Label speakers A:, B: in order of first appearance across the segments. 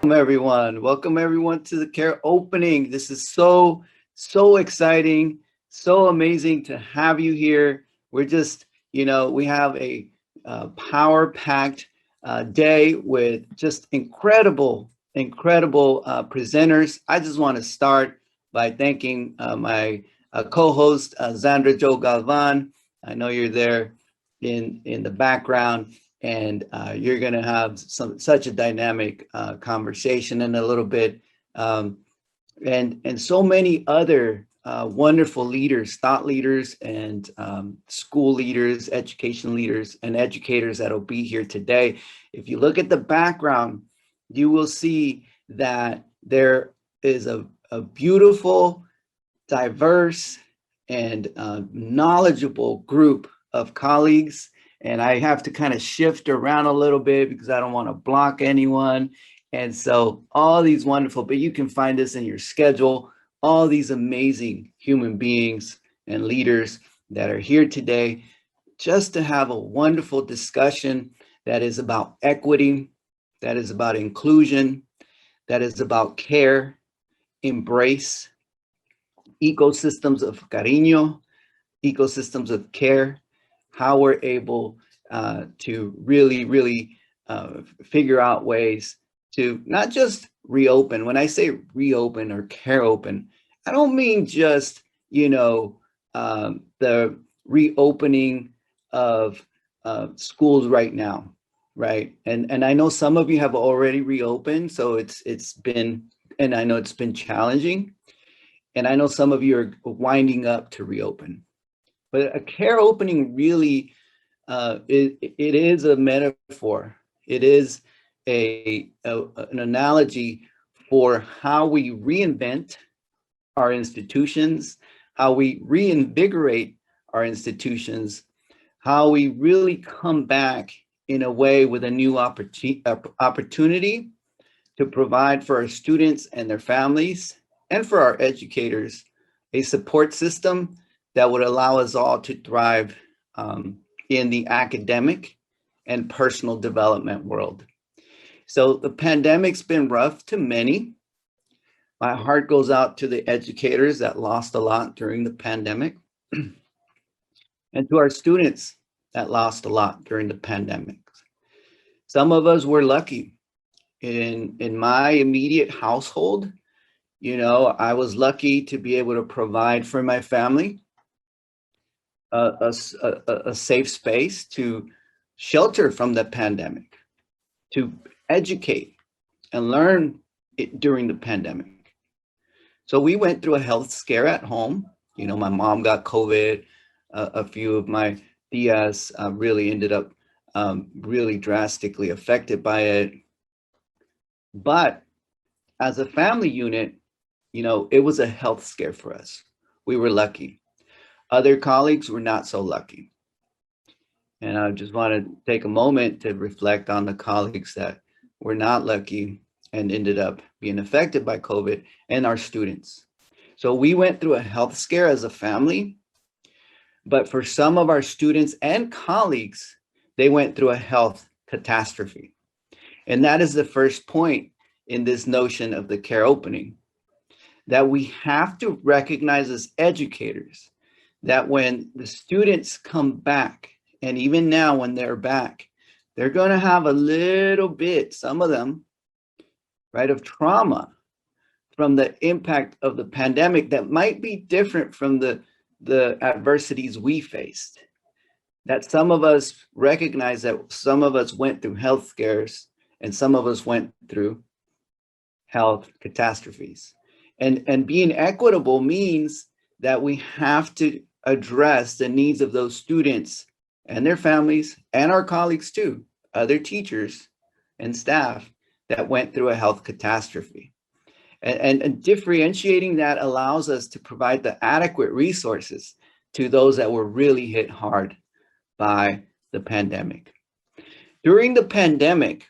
A: everyone. Welcome everyone to the Careopening. This is so exciting, so amazing to have you here. We're just, we have a power-packed day with just incredible presenters. I just want to start by thanking my co-host, Zandra Jo Galván. I know you're there in the background, and you're going to have such a dynamic conversation in a little bit, and so many other wonderful leaders, thought leaders, and school leaders, education leaders, and educators that'll be here today. If you look at the background, you will see that there is a beautiful, diverse, and knowledgeable group of colleagues. And I have to kind of shift around a little bit because I don't want to block anyone. And so all these wonderful, but you can find this in your schedule, all these amazing human beings and leaders that are here today just to have a wonderful discussion that is about equity, that is about inclusion, that is about care, embrace, ecosystems of Carino, ecosystems of care, how we're able to really figure out ways to not just reopen. When I say reopen or care open, I don't mean just, the reopening of schools right now, right? And I know some of you have already reopened, so it's been, and I know it's been challenging. And I know some of you are winding up to reopen. But a care opening really, it is a metaphor. It is an analogy for how we reinvent our institutions, how we reinvigorate our institutions, how we really come back in a way with a new opportunity to provide for our students and their families, and for our educators, a support system that would allow us all to thrive in the academic and personal development world. So the pandemic's been rough to many. My heart goes out to the educators that lost a lot during the pandemic, and to our students that lost a lot during the pandemic. Some of us were lucky. In my immediate household, I was lucky to be able to provide for my family a safe space to shelter from the pandemic, to educate and learn it during the pandemic. So we went through a health scare at home. My mom got COVID. A few of my tias really ended up really drastically affected by it. But as a family unit, it was a health scare for us. We were lucky. Other colleagues were not so lucky. And I just want to take a moment to reflect on the colleagues that were not lucky and ended up being affected by COVID, and our students. So we went through a health scare as a family, but for some of our students and colleagues, they went through a health catastrophe. And that is the first point in this notion of the care opening, that we have to recognize as educators that when the students come back, and even now when they're back, they're going to have a little bit, some of them, right, of trauma from the impact of the pandemic that might be different from the adversities we faced. That some of us recognize that some of us went through health scares and some of us went through health catastrophes. And being equitable means that we have to address the needs of those students and their families and our colleagues too, other teachers and staff that went through a health catastrophe. And differentiating that allows us to provide the adequate resources to those that were really hit hard by the pandemic. During the pandemic,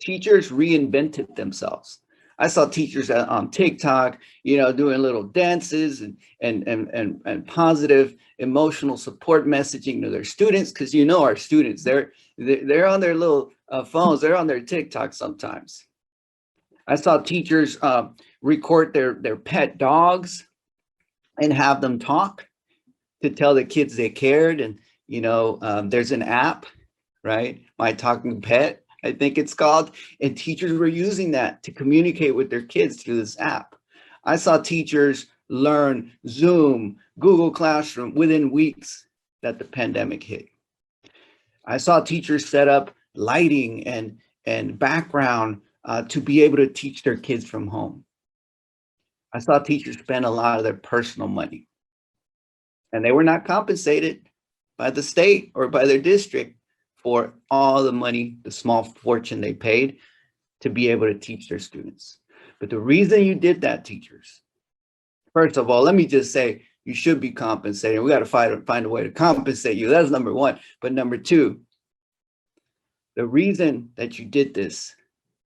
A: teachers reinvented themselves. I saw teachers on TikTok, doing little dances and positive emotional support messaging to their students, because our students, they're on their little phones, they're on their TikTok sometimes, I saw teachers record their pet dogs and have them talk to tell the kids they cared. And, you know, there's an app, right? My Talking Pet, I think it's called. And teachers were using that to communicate with their kids through this app. I saw teachers learn Zoom, Google Classroom within weeks that the pandemic hit. I saw teachers set up lighting and background to be able to teach their kids from home. I saw teachers spend a lot of their personal money, and they were not compensated by the state or by their district for all the money, the small fortune they paid to be able to teach their students. But the reason you did that, teachers, first of all, let me just say, you should be compensated. We got to find a way to compensate you. That's number one. But number two, the reason that you did this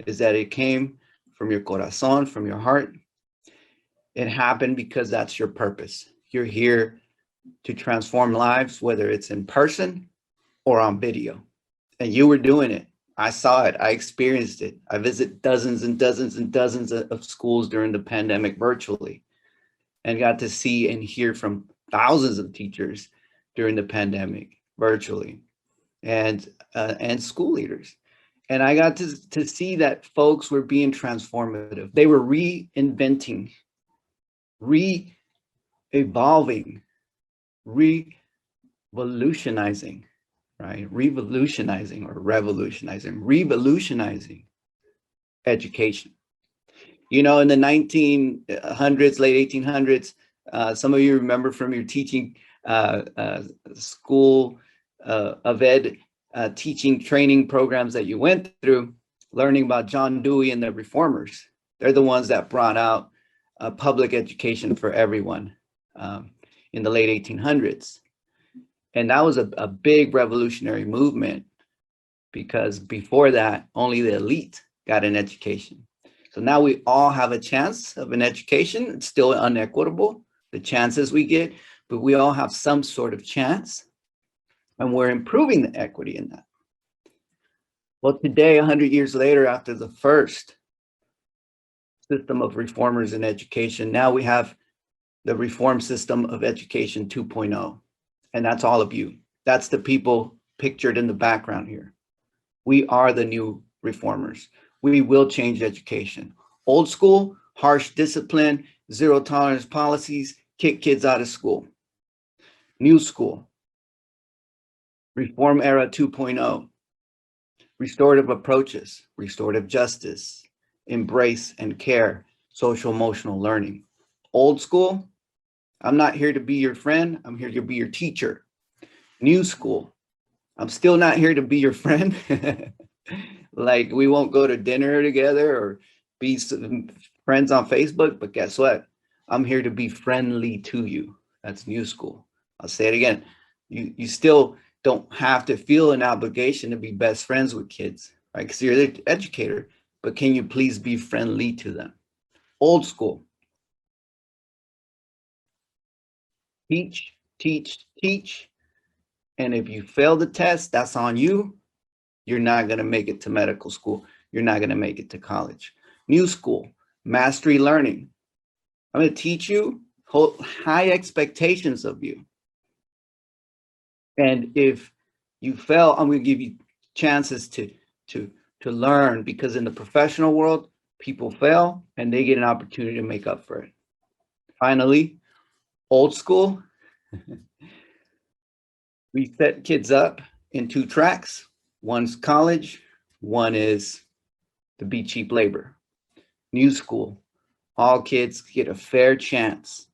A: is that it came from your corazón, from your heart. It happened because that's your purpose. You're here to transform lives, whether it's in person or on video. And you were doing it. I saw it. I experienced it. I visited dozens and dozens and dozens of schools during the pandemic virtually, and got to see and hear from thousands of teachers during the pandemic virtually, and school leaders. And I got to see that folks were being transformative. They were reinventing, re-evolving, revolutionizing, right? Revolutionizing or revolutionizing, revolutionizing education. You know, in the 1900s, late 1800s, some of you remember from your teaching school of ed teaching training programs that you went through, learning about John Dewey and the reformers. They're the ones that brought out public education for everyone in the late 1800s. And that was a big revolutionary movement, because before that, only the elite got an education. So now we all have a chance of an education. It's still unequitable, the chances we get, but we all have some sort of chance, and we're improving the equity in that. Well, today, 100 years later, after the first system of reformers in education, now we have the reform system of education 2.0, and that's all of you. That's the people pictured in the background here. We are the new reformers. We will change education. Old school, harsh discipline, zero tolerance policies, kick kids out of school. New school, reform era 2.0, restorative approaches, restorative justice, embrace and care, social emotional learning. Old school, I'm not here to be your friend, I'm here to be your teacher. New school, I'm still not here to be your friend. Like, we won't go to dinner together or be friends on Facebook, but guess what? I'm here to be friendly to you. That's new school. I'll say it again. You still don't have to feel an obligation to be best friends with kids, right? Because you're the educator, but can you please be friendly to them? Old school. Teach, teach, teach. And if you fail the test, that's on you. You're not going to make it to medical school. You're not going to make it to college. New school, mastery learning. I'm going to teach you, hold high expectations of you. And if you fail, I'm going to give you chances to learn, because in the professional world, people fail and they get an opportunity to make up for it. Finally, old school. We set kids up in 2 tracks. One's college, one is to be cheap labor. New school, all kids get a fair chance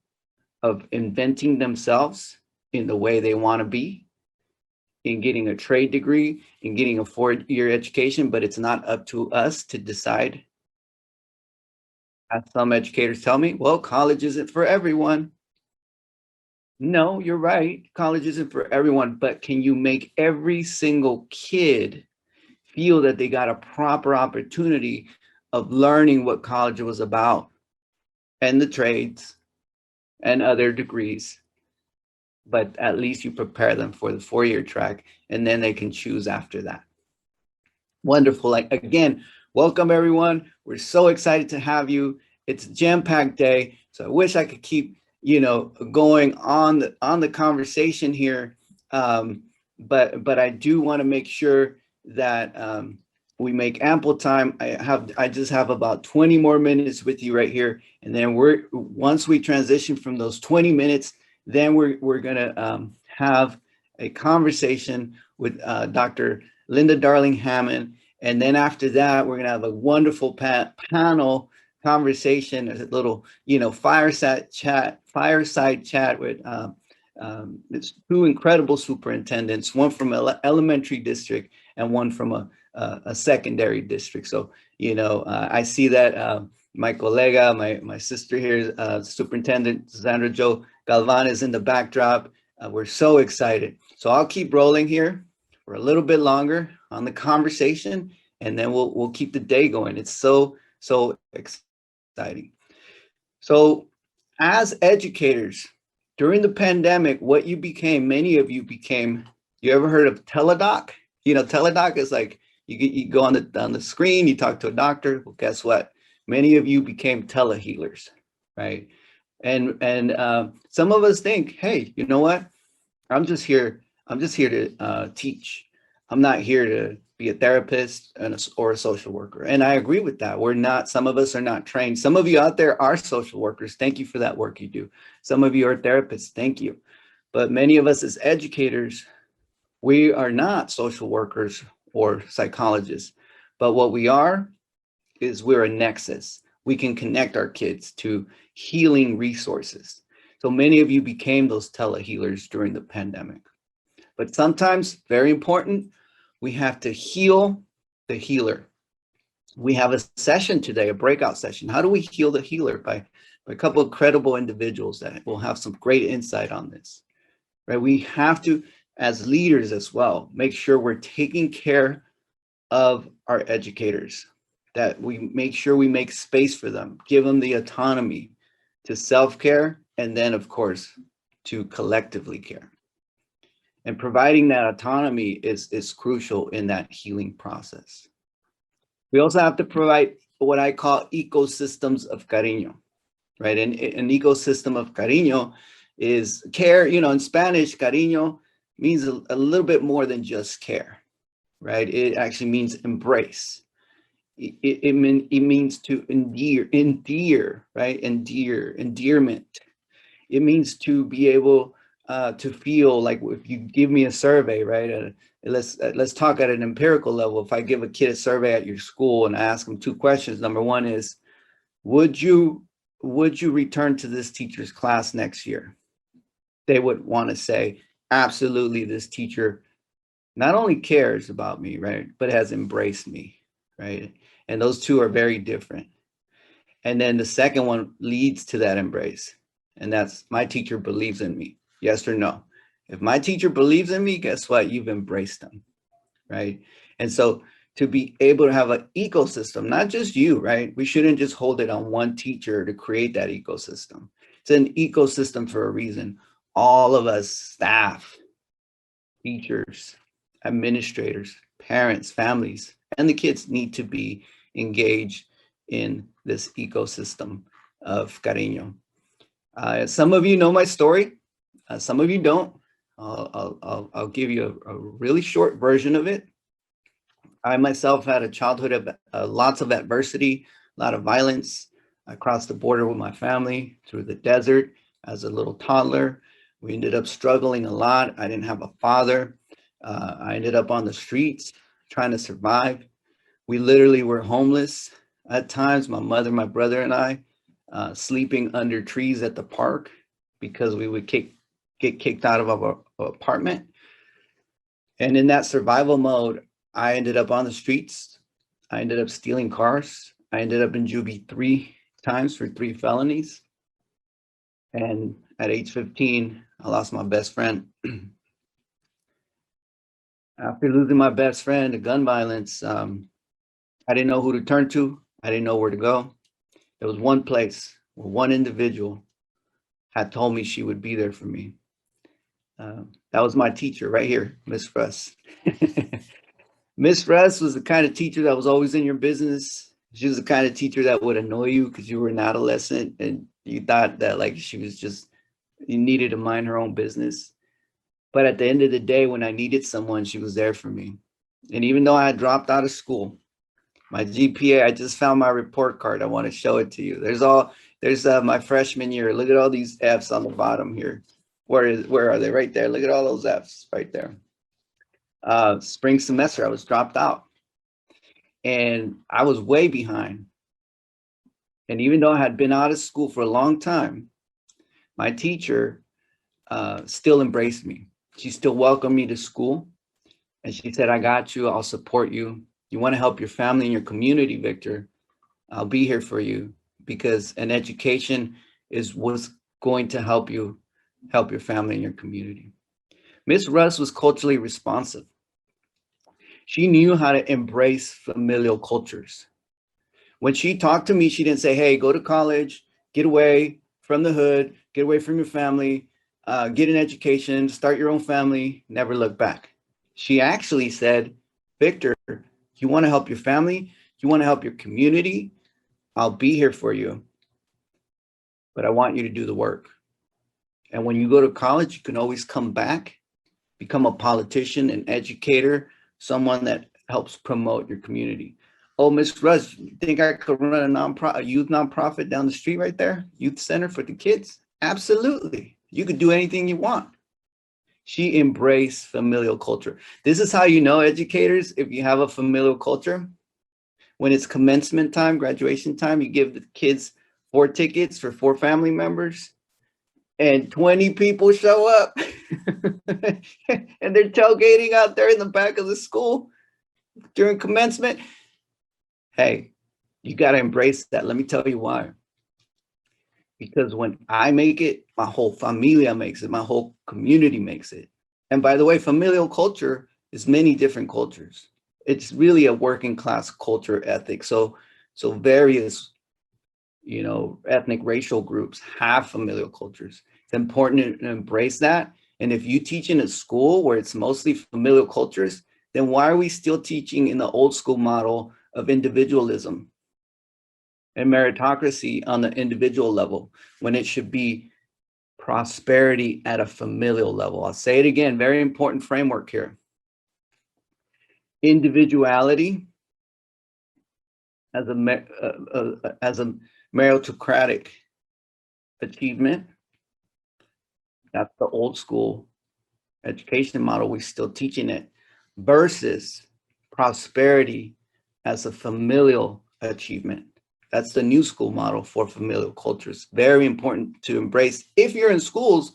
A: of inventing themselves in the way they want to be, in getting a trade degree, in getting a 4-year education, but it's not up to us to decide. As some educators tell me, well, college isn't for everyone. No, you're right. College isn't for everyone, but can you make every single kid feel that they got a proper opportunity of learning what college was about, and the trades and other degrees? But at least you prepare them for the 4-year track, and then they can choose after that. Wonderful. Like, again, welcome everyone. We're so excited to have you. It's a jam-packed day, so I wish I could keep, going on the conversation here. But I do want to make sure that we make ample time. I just have about 20 more minutes with you right here, and then once we transition from those 20 minutes, then we're gonna have a conversation with Dr. Linda Darling-Hammond, and then after that, we're gonna have a wonderful panel conversation, a little fireside chat with it's two incredible superintendents, one from elementary district and one from a secondary district. So I see that my colega, my sister here, Superintendent Zandra Jo Galván is in the backdrop. We're so excited. So I'll keep rolling here for a little bit longer on the conversation, and then we'll keep the day going. It's so exciting. So as educators during the pandemic, what you became, many of you became, you ever heard of teledoc? Teledoc is like you go on the screen, you talk to a doctor. Well, guess what? Many of you became telehealers, right? And some of us think, hey, you know what? I'm just here to teach. I'm not here to be a therapist or a social worker. And I agree with that. Some of us are not trained. Some of you out there are social workers. Thank you for that work you do. Some of you are therapists. Thank you. But many of us as educators, we are not social workers or psychologists. But what we are is we're a nexus. We can connect our kids to healing resources. So many of you became those telehealers during the pandemic. But sometimes, very important, we have to heal the healer. We have a session today, a breakout session. How do we heal the healer? By a couple of credible individuals that will have some great insight on this, right? We have to, as leaders as well, make sure we're taking care of our educators, that we make sure we make space for them, give them the autonomy to self-care, and then, of course, to collectively care. And providing that autonomy is crucial in that healing process. We also have to provide what I call ecosystems of Carino, right? And an ecosystem of Carino is care. In Spanish, Carino means a little bit more than just care, right? It actually means embrace. It means to endear, right? Endearment. It means to be able to feel like, if you give me a survey, right? Let's talk at an empirical level. If I give a kid a survey at your school and I ask them two questions, number one is, would you return to this teacher's class next year? They would want to say, absolutely, this teacher not only cares about me, right, but has embraced me, right? And those two are very different. And then the second one leads to that embrace, and that's, my teacher believes in me. Yes or no? If my teacher believes in me, guess what? You've embraced them, right? And so to be able to have an ecosystem, not just you, right? We shouldn't just hold it on one teacher to create that ecosystem. It's an ecosystem for a reason. All of us, staff, teachers, administrators, parents, families, and the kids need to be engaged in this ecosystem of Carino. Some of you know my story. Some of you don't. I'll give you a really short version of it. I myself had a childhood of lots of adversity, a lot of violence. I crossed the border with my family through the desert as a little toddler. We ended up struggling a lot. I didn't have a father. I ended up on the streets trying to survive. We literally were homeless at times, my mother, my brother, and I, sleeping under trees at the park because we would get kicked out of our apartment. And in that survival mode, I ended up on the streets. I ended up stealing cars. I ended up in juvie 3 times for 3 felonies. And at age 15, I lost my best friend. After losing my best friend to gun violence, I didn't know who to turn to. I didn't know where to go. There was one place where one individual had told me she would be there for me. That was my teacher right here, Miss Russ. Miss Russ was the kind of teacher that was always in your business. She was the kind of teacher that would annoy you because you were an adolescent and you thought that like she was just, you needed to mind her own business. But at the end of the day, when I needed someone, she was there for me. And even though I had dropped out of school, my GPA, I just found my report card. I want to show it to you. There's my freshman year. Look at all these F's on the bottom here. Where are they? Right there. Look at all those F's right there. Spring semester, I was dropped out. And I was way behind. And even though I had been out of school for a long time, my teacher still embraced me. She still welcomed me to school. And she said, I got you. I'll support you. You want to help your family and your community, Victor? I'll be here for you, because an education is what's going to help you help your family and your community. Miss Russ was culturally responsive. She knew how to embrace familial cultures. When she talked to me, she didn't say, hey, go to college, get away from the hood, get away from your family, get an education, start your own family, never look back. She actually said, Victor, you want to help your family, you want to help your community, I'll be here for you, but I want you to do the work. And when you go to college, you can always come back, become a politician, an educator, someone that helps promote your community. Oh, Miss Russ, you think I could run a youth nonprofit down the street right there? Youth center for the kids? Absolutely. You could do anything you want. She embraced familial culture. This is how you know, educators, if you have a familial culture. When it's commencement time, graduation time, you give the kids 4 tickets for 4 family members, and 20 people show up and they're tailgating out there in the back of the school during commencement. Hey, you got to embrace that. Let me tell you why. Because when I make it, my whole familia makes it, my whole community makes it. And by the way, familial culture is many different cultures. It's really a working class culture ethic. So various, ethnic, racial groups have familial cultures. It's important to embrace that. And if you teach in a school where it's mostly familial cultures, then why are we still teaching in the old school model of individualism and meritocracy on the individual level when it should be prosperity at a familial level? I'll say it again, very important framework here. Individuality as a meritocratic achievement. That's the old school education model. We're still teaching it, versus prosperity as a familial achievement. That's the new school model for familial cultures. Very important to embrace. If you're in schools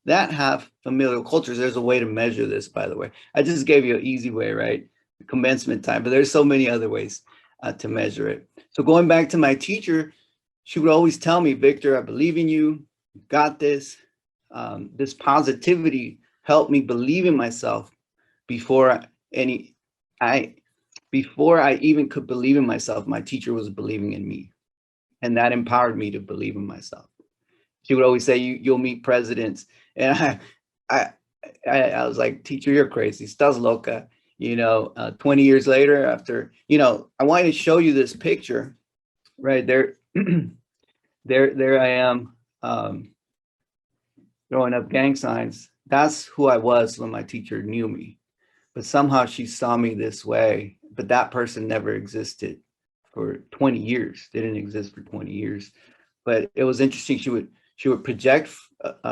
A: that have familial cultures, there's a way to measure this, by the way. I just gave you an easy way, right? Commencement time, but there's so many other ways to measure it. So going back to my teacher, she would always tell me, Victor, I believe in you, you got this. This positivity helped me believe in myself before I even could believe in myself. My teacher was believing in me, and that empowered me to believe in myself. She would always say, you'll meet presidents. And I was like, teacher, you're crazy. Estás loca. 20 years later, after, I wanted to show you this picture right there. there I am, throwing up gang signs. That's who I was when my teacher knew me. But somehow she saw me this way, but that person never existed for 20 years. They didn't exist for 20 years. But it was interesting. She would project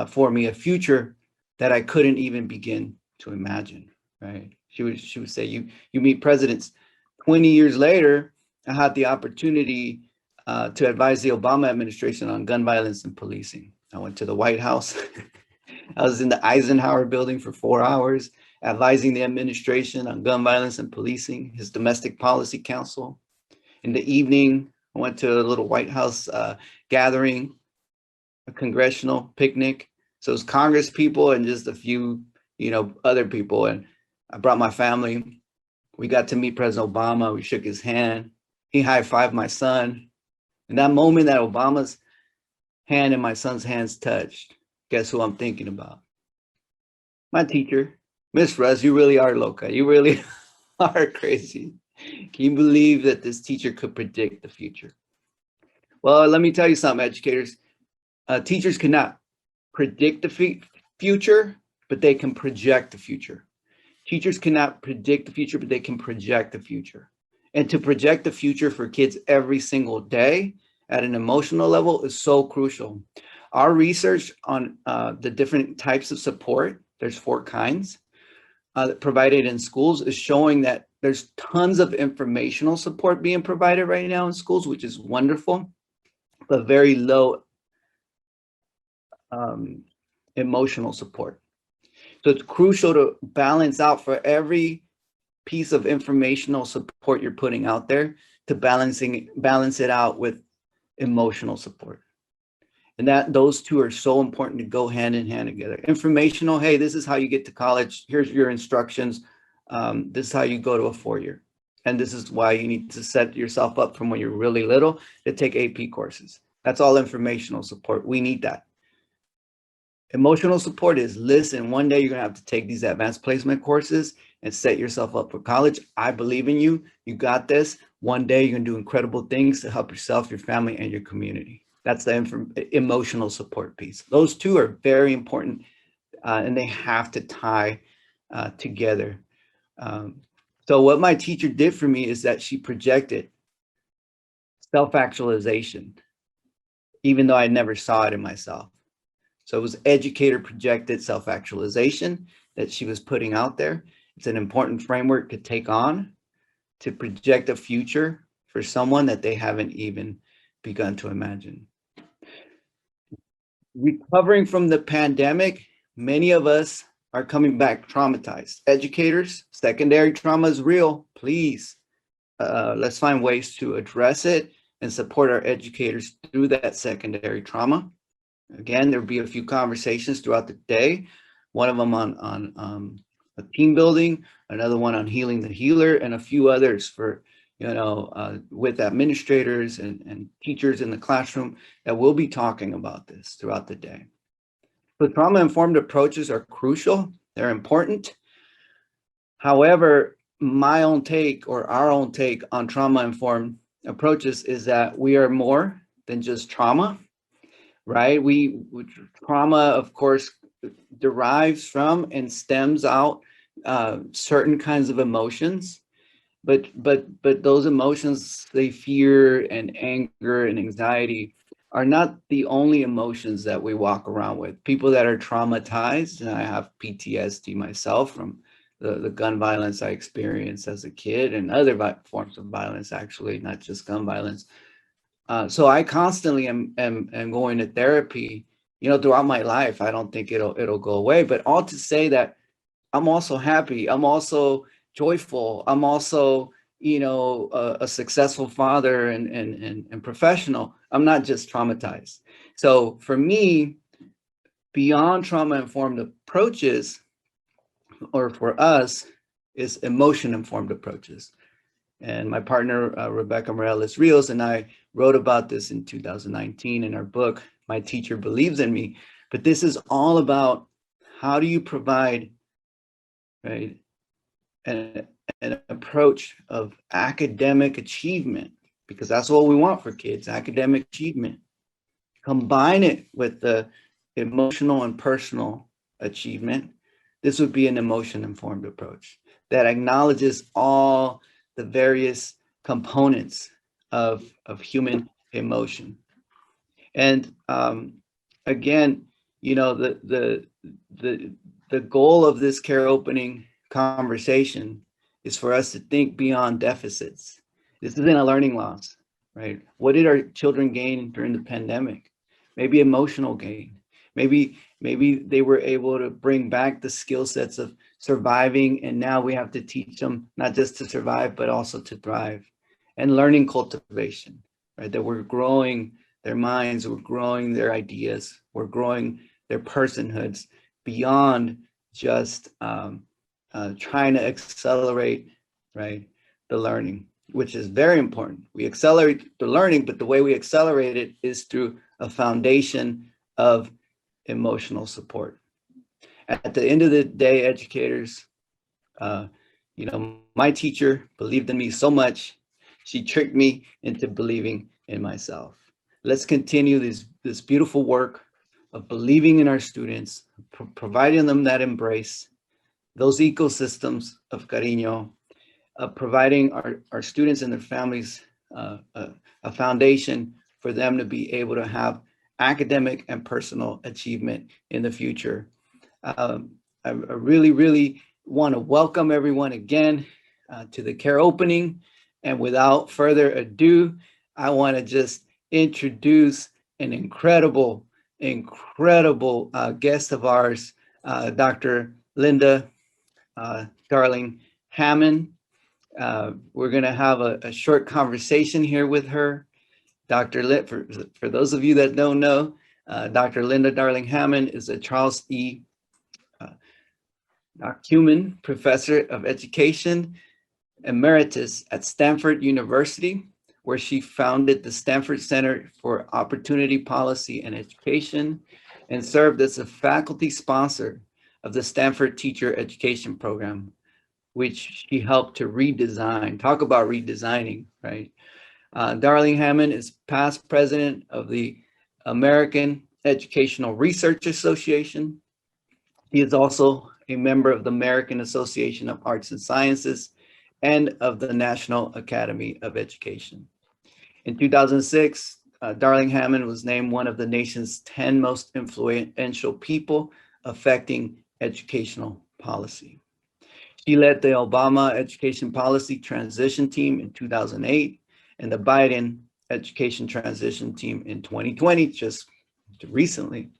A: for me a future that I couldn't even begin to imagine, right? She would say, you meet presidents. 20 years later, I had the opportunity to advise the Obama administration on gun violence and policing. I went to the White House. I was in the Eisenhower building for 4 hours, advising the administration on gun violence and policing, his domestic policy council. In the evening, I went to a little White House gathering, a congressional picnic. So it was Congress people and just a few, other people. And I brought my family. We got to meet President Obama. We shook his hand. He high-fived my son. And that moment that Obama's hand and my son's hands touched, guess who I'm thinking about? My teacher. Miss Russ, you really are loca. You really are crazy. Can you believe that this teacher could predict the future? Well, let me tell you something, educators. Teachers cannot predict the future, but they can project the future. Teachers cannot predict the future, but they can project the future. And to project the future for kids every single day at an emotional level is so crucial. Our research on the different types of support, there's 4 kinds provided in schools, is showing that there's tons of informational support being provided right now in schools, which is wonderful, but very low emotional support. So it's crucial to balance out for every piece of informational support you're putting out there to balance it out with emotional support. And those two are so important to go hand in hand together. Informational, hey, this is how you get to college. Here's your instructions. This is how you go to a 4-year. And this is why you need to set yourself up from when you're really little to take AP courses. That's all informational support. We need that. Emotional support is, listen, one day you're going to have to take these advanced placement courses and set yourself up for college. I believe in you. You got this. One day you're going to do incredible things to help yourself, your family, and your community. That's the emotional support piece. Those two are very important, and they have to tie together. So what my teacher did for me is that she projected self-actualization, even though I never saw it in myself. So it was educator projected self-actualization that she was putting out there. It's an important framework to take on to project a future for someone that they haven't even begun to imagine. Recovering from the pandemic, many of us are coming back traumatized. Educators, secondary trauma is real. Please, let's find ways to address it and support our educators through that secondary trauma. Again, there'll be a few conversations throughout the day. One of them on team building, another one on healing the healer, and a few others for, with administrators and teachers in the classroom that will be talking about this throughout the day. So trauma-informed approaches are crucial. They're important. However, my own take or our own take on trauma-informed approaches is that we are more than just trauma. Right? Trauma, of course, derives from and stems out certain kinds of emotions, but those emotions, they fear and anger and anxiety, are not the only emotions that we walk around with. People that are traumatized, and I have PTSD myself from the gun violence I experienced as a kid and other forms of violence, actually, not just gun violence. So I constantly am going to therapy, throughout my life. I don't think it'll go away, but all to say that I'm also happy. I'm also joyful. I'm also, a successful father and professional. I'm not just traumatized. So for me, beyond trauma-informed approaches, or for us, is emotion-informed approaches. And my partner, Rebecca Morales-Rios, and I wrote about this in 2019 in our book, My Teacher Believes in Me. But this is all about how do you provide, right, an approach of academic achievement, because that's what we want for kids, academic achievement. Combine it with the emotional and personal achievement. This would be an emotion-informed approach that acknowledges all the various components of human emotion. And again, the goal of this Careopening conversation is for us to think beyond deficits. This isn't a learning loss, right? What did our children gain during the pandemic? Maybe emotional gain. Maybe they were able to bring back the skill sets of surviving, and now we have to teach them not just to survive, but also to thrive. And learning cultivation, right? That we're growing their minds, we're growing their ideas, we're growing their personhoods beyond just trying to accelerate, right, the learning, which is very important. We accelerate the learning, but the way we accelerate it is through a foundation of emotional support. At the end of the day, educators, You know, my teacher believed in me so much, she tricked me into believing in myself. Let's continue this beautiful work of believing in our students, providing them that embrace, those ecosystems of Carino, providing our students and their families a foundation for them to be able to have academic and personal achievement in the future. I really, really want to welcome everyone again to the Careopening. And without further ado, I want to just introduce an incredible guest of ours, Dr. Linda Darling-Hammond. We're going to have a short conversation here with her. For those of you that don't know, Dr. Linda Darling-Hammond is a Charles E. Kuhlman Professor of Education Emeritus at Stanford University, where she founded the Stanford Center for Opportunity Policy and Education and served as a faculty sponsor of the Stanford Teacher Education Program, which she helped to redesign. Talk about redesigning, right? Darling-Hammond is past president of the American Educational Research Association. He is also a member of the American Association of Arts and Sciences and of the National Academy of Education. In 2006, Darling-Hammond was named one of the nation's 10 most influential people affecting educational policy. She led the Obama education policy transition team in 2008 and the Biden education transition team in 2020, just recently.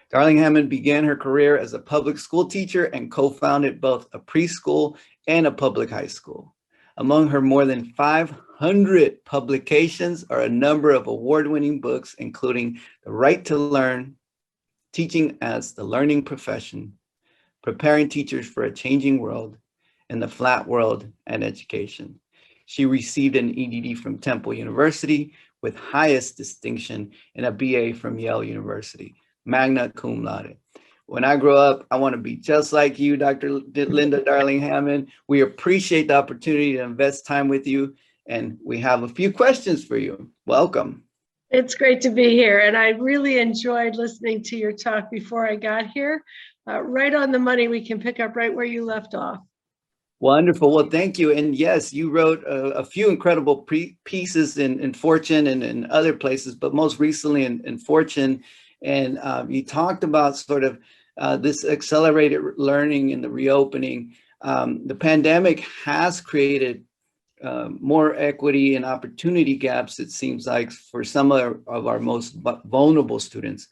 A: Darling-Hammond began her career as a public school teacher and co-founded both a preschool and a public high school. Among her more than 500 publications are a number of award-winning books, including The Right to Learn, Teaching as the Learning Profession, Preparing Teachers for a Changing World, and The Flat World and Education. She received an EDD from Temple University with highest distinction and a BA from Yale University, magna cum laude. When I grow up, I want to be just like you, Dr. Linda Darling-Hammond. We appreciate the opportunity to invest time with you, and we have a few questions for you. Welcome.
B: It's great to be here, and I really enjoyed listening to your talk before I got here. Right on the money, we can pick up right where you left off.
A: Wonderful. Well, thank you. And yes, you wrote a few incredible pieces in Fortune and in other places, but most recently in Fortune. And you talked about sort of this accelerated learning and the reopening. The pandemic has created more equity and opportunity gaps, it seems like, for some of our most vulnerable students.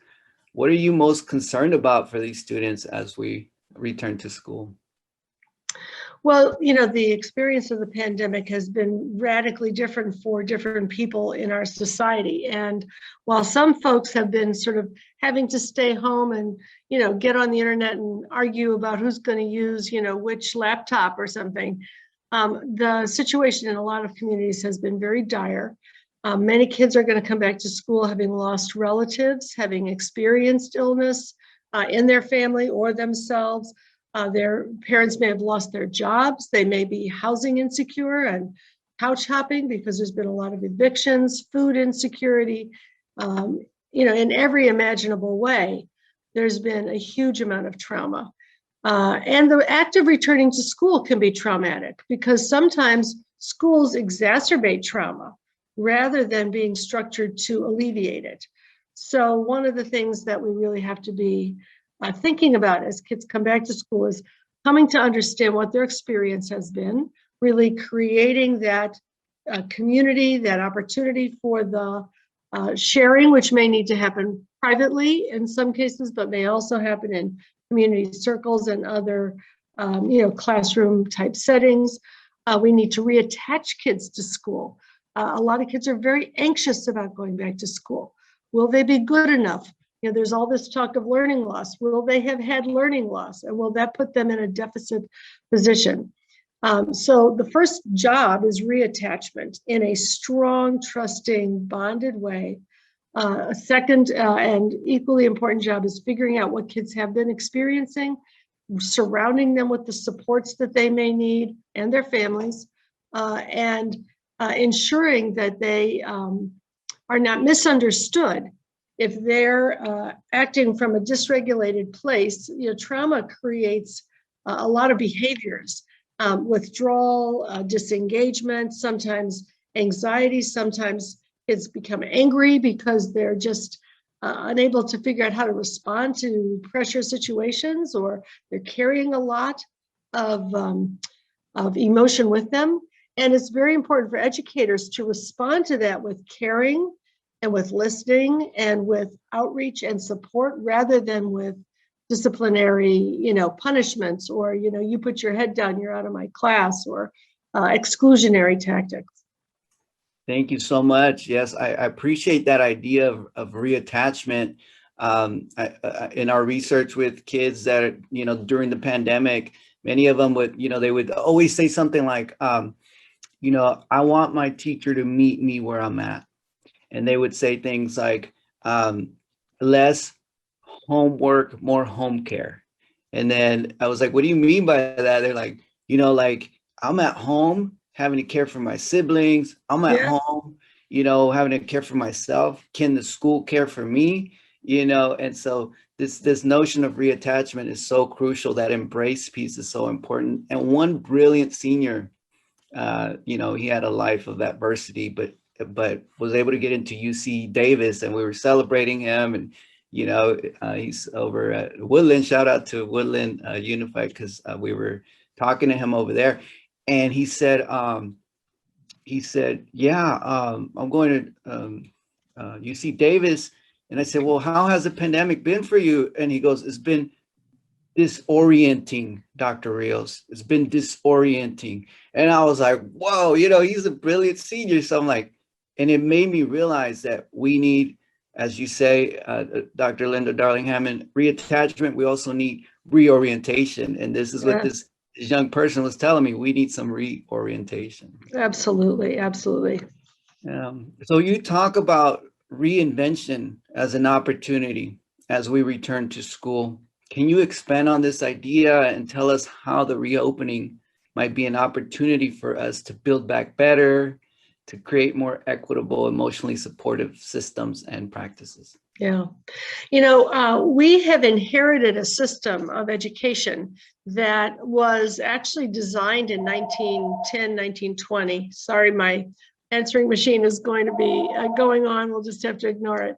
A: What are you most concerned about for these students as we return to school?
B: Well, you know, the experience of the pandemic has been radically different for different people in our society. And while some folks have been sort of having to stay home and, you know, get on the internet and argue about who's going to use, you know, which laptop or something, the situation in a lot of communities has been very dire. Many kids are going to come back to school having lost relatives, having experienced illness in their family or themselves. Their parents may have lost their jobs. They may be housing insecure and couch hopping because there's been a lot of evictions, food insecurity, you know, in every imaginable way. There's been a huge amount of trauma. And the act of returning to school can be traumatic because sometimes schools exacerbate trauma rather than being structured to alleviate it. So one of the things that we really have to be thinking about as kids come back to school is coming to understand what their experience has been, really creating that community, that opportunity for the sharing, which may need to happen privately in some cases, but may also happen in community circles and other you know, classroom type settings. We need to reattach kids to school. A lot of kids are very anxious about going back to school. Will they be good enough? You know, there's all this talk of learning loss. Will they have had learning loss? And will that put them in a deficit position? So the first job is reattachment in a strong, trusting, bonded way. A second and equally important job is figuring out what kids have been experiencing surrounding them with the supports that they may need and their families, and ensuring that they are not misunderstood. If they're acting from a dysregulated place, trauma creates a lot of behaviors, withdrawal, disengagement, sometimes anxiety, sometimes kids become angry because they're just unable to figure out how to respond to pressure situations, or they're carrying a lot of emotion with them. And it's very important for educators to respond to that with caring and with listening and with outreach and support, rather than with disciplinary, punishments, or, you put your head down, you're out of my class, or exclusionary tactics.
A: Thank you so much. Yes, I appreciate that idea of reattachment. In our research with kids that, during the pandemic, many of them would, they would always say something like, I want my teacher to meet me where I'm at. And they would say things like, less homework, more home care. And then I was like, what do you mean by that? They're like, I'm at home having to care for my siblings. I'm at home, having to care for myself. Can the school care for me? And so this notion of reattachment is so crucial. That embrace piece is so important. And one brilliant senior, he had a life of adversity, but was able to get into UC Davis, and we were celebrating him. And he's over at Woodland. Shout out to Woodland Unified, because we were talking to him over there. And he said, I'm going to UC Davis. And I said, well, how has the pandemic been for you? And he goes, it's been disorienting, Dr. Rios. It's been disorienting. And I was like, whoa, he's a brilliant senior. So I'm like, and it made me realize that we need, as you say, Dr. Linda Darling-Hammond, reattachment. We also need reorientation. And this is what this young person was telling me. We need some reorientation.
B: Absolutely. Absolutely.
A: So you talk about reinvention as an opportunity as we return to school. Can you expand on this idea and tell us how the reopening might be an opportunity for us to build back better, to create more equitable, emotionally supportive systems and practices?
B: Yeah. We have inherited a system of education that was actually designed in 1910, 1920. Sorry, my answering machine is going to be going on. We'll just have to ignore it.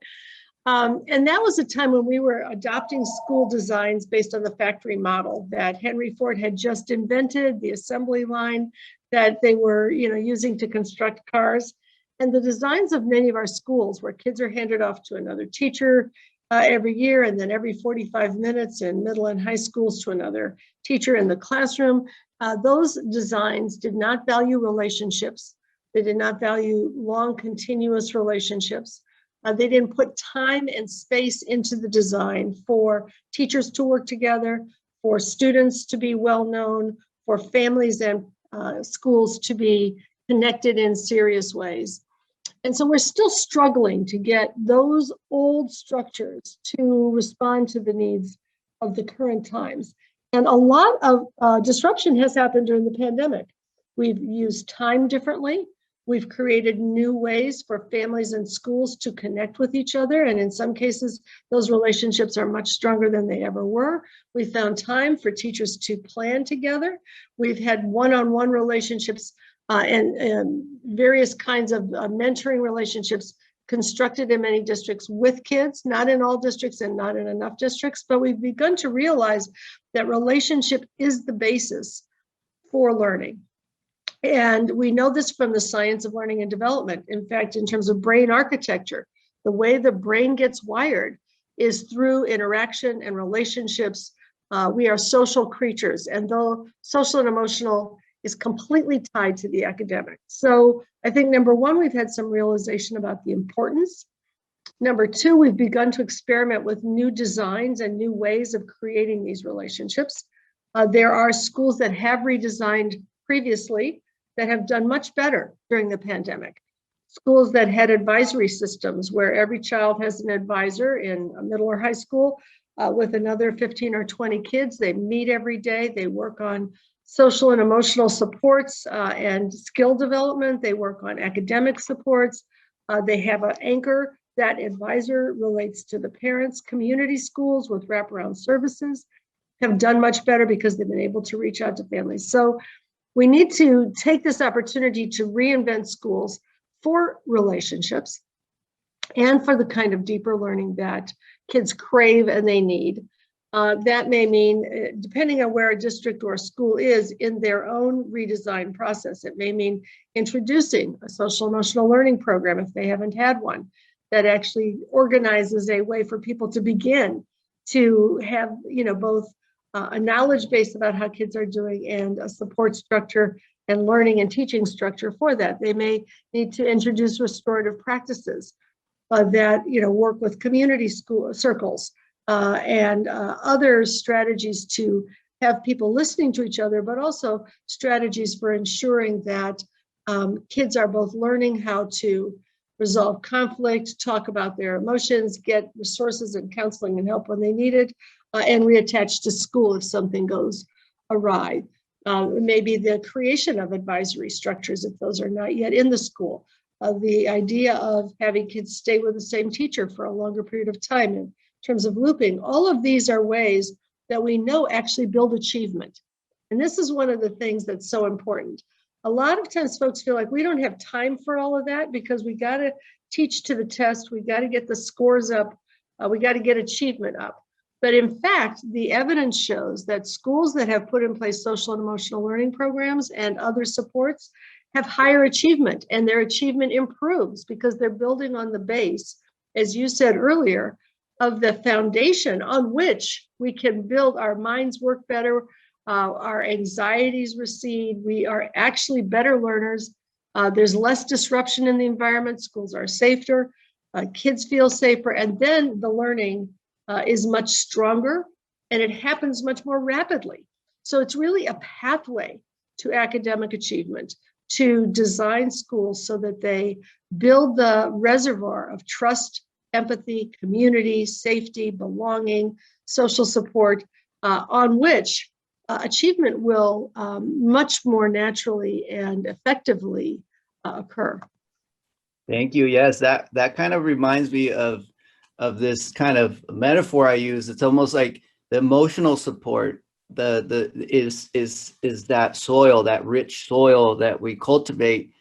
B: And that was a time when we were adopting school designs based on the factory model that Henry Ford had just invented, the assembly line that they were, using to construct cars. And the designs of many of our schools, where kids are handed off to another teacher every year, and then every 45 minutes in middle and high schools to another teacher in the classroom, those designs did not value relationships. They did not value long, continuous relationships. They didn't put time and space into the design for teachers to work together, for students to be well known, for families and schools to be connected in serious ways. And so we're still struggling to get those old structures to respond to the needs of the current times. And a lot of disruption has happened during the pandemic. We've used time differently. We've created new ways for families and schools to connect with each other. And in some cases, those relationships are much stronger than they ever were. We found time for teachers to plan together. We've had one-on-one relationships and various kinds of mentoring relationships constructed in many districts with kids, not in all districts and not in enough districts, but we've begun to realize that relationship is the basis for learning. And we know this from the science of learning and development. In fact, in terms of brain architecture, the way the brain gets wired is through interaction and relationships. We are social creatures, and though social and emotional is completely tied to the academic. So I think number one, we've had some realization about the importance. Number two, we've begun to experiment with new designs and new ways of creating these relationships. There are schools that have redesigned previously that have done much better during the pandemic. Schools that had advisory systems where every child has an advisor in a middle or high school with another 15 or 20 kids. They meet every day. They work on social and emotional supports and skill development. They work on academic supports. They have an anchor. That advisor relates to the parents. Community schools with wraparound services have done much better because they've been able to reach out to families. So we need to take this opportunity to reinvent schools for relationships and for the kind of deeper learning that kids crave and they need. That may mean, depending on where a district or a school is in their own redesign process, it may mean introducing a social emotional learning program if they haven't had one that actually organizes a way for people to begin to have, both a knowledge base about how kids are doing and a support structure and learning and teaching structure for that. They may need to introduce restorative practices that work with community school circles and other strategies to have people listening to each other, but also strategies for ensuring that kids are both learning how to resolve conflict, talk about their emotions, get resources and counseling and help when they need it, and reattach to school if something goes awry. Maybe the creation of advisory structures if those are not yet in the school. The idea of having kids stay with the same teacher for a longer period of time in terms of looping. All of these are ways that we know actually build achievement. And this is one of the things that's so important. A lot of times folks feel like we don't have time for all of that because we got to teach to the test. We got to get the scores up. We got to get achievement up. But in fact, the evidence shows that schools that have put in place social and emotional learning programs and other supports have higher achievement, and their achievement improves because they're building on the base, as you said earlier, of the foundation on which we can build our minds work better, our anxieties recede, we are actually better learners, there's less disruption in the environment, schools are safer, kids feel safer, and then the learning is much stronger and it happens much more rapidly. So it's really a pathway to academic achievement, to design schools so that they build the reservoir of trust, empathy, community, safety, belonging, social support, on which achievement will much more naturally and effectively occur.
A: Thank you. Yes, that kind of reminds me of this kind of metaphor I use. It's almost like the emotional support is that soil, that rich soil that we cultivate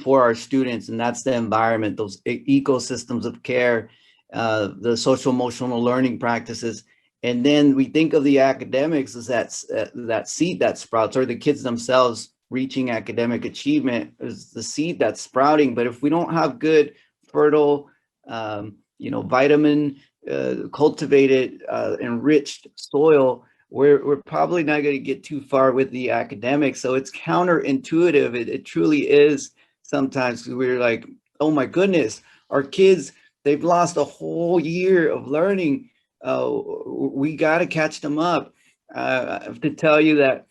A: for our students, and that's the environment, those ecosystems of care, the social emotional learning practices. And then we think of the academics as that seed that sprouts, or the kids themselves reaching academic achievement is the seed that's sprouting. But if we don't have good, fertile, vitamin cultivated, enriched soil, we're probably not going to get too far with the academics. So it's counterintuitive. It truly is. Sometimes we're like, oh my goodness, our kids, they've lost a whole year of learning. We got to catch them up. I have to tell you that,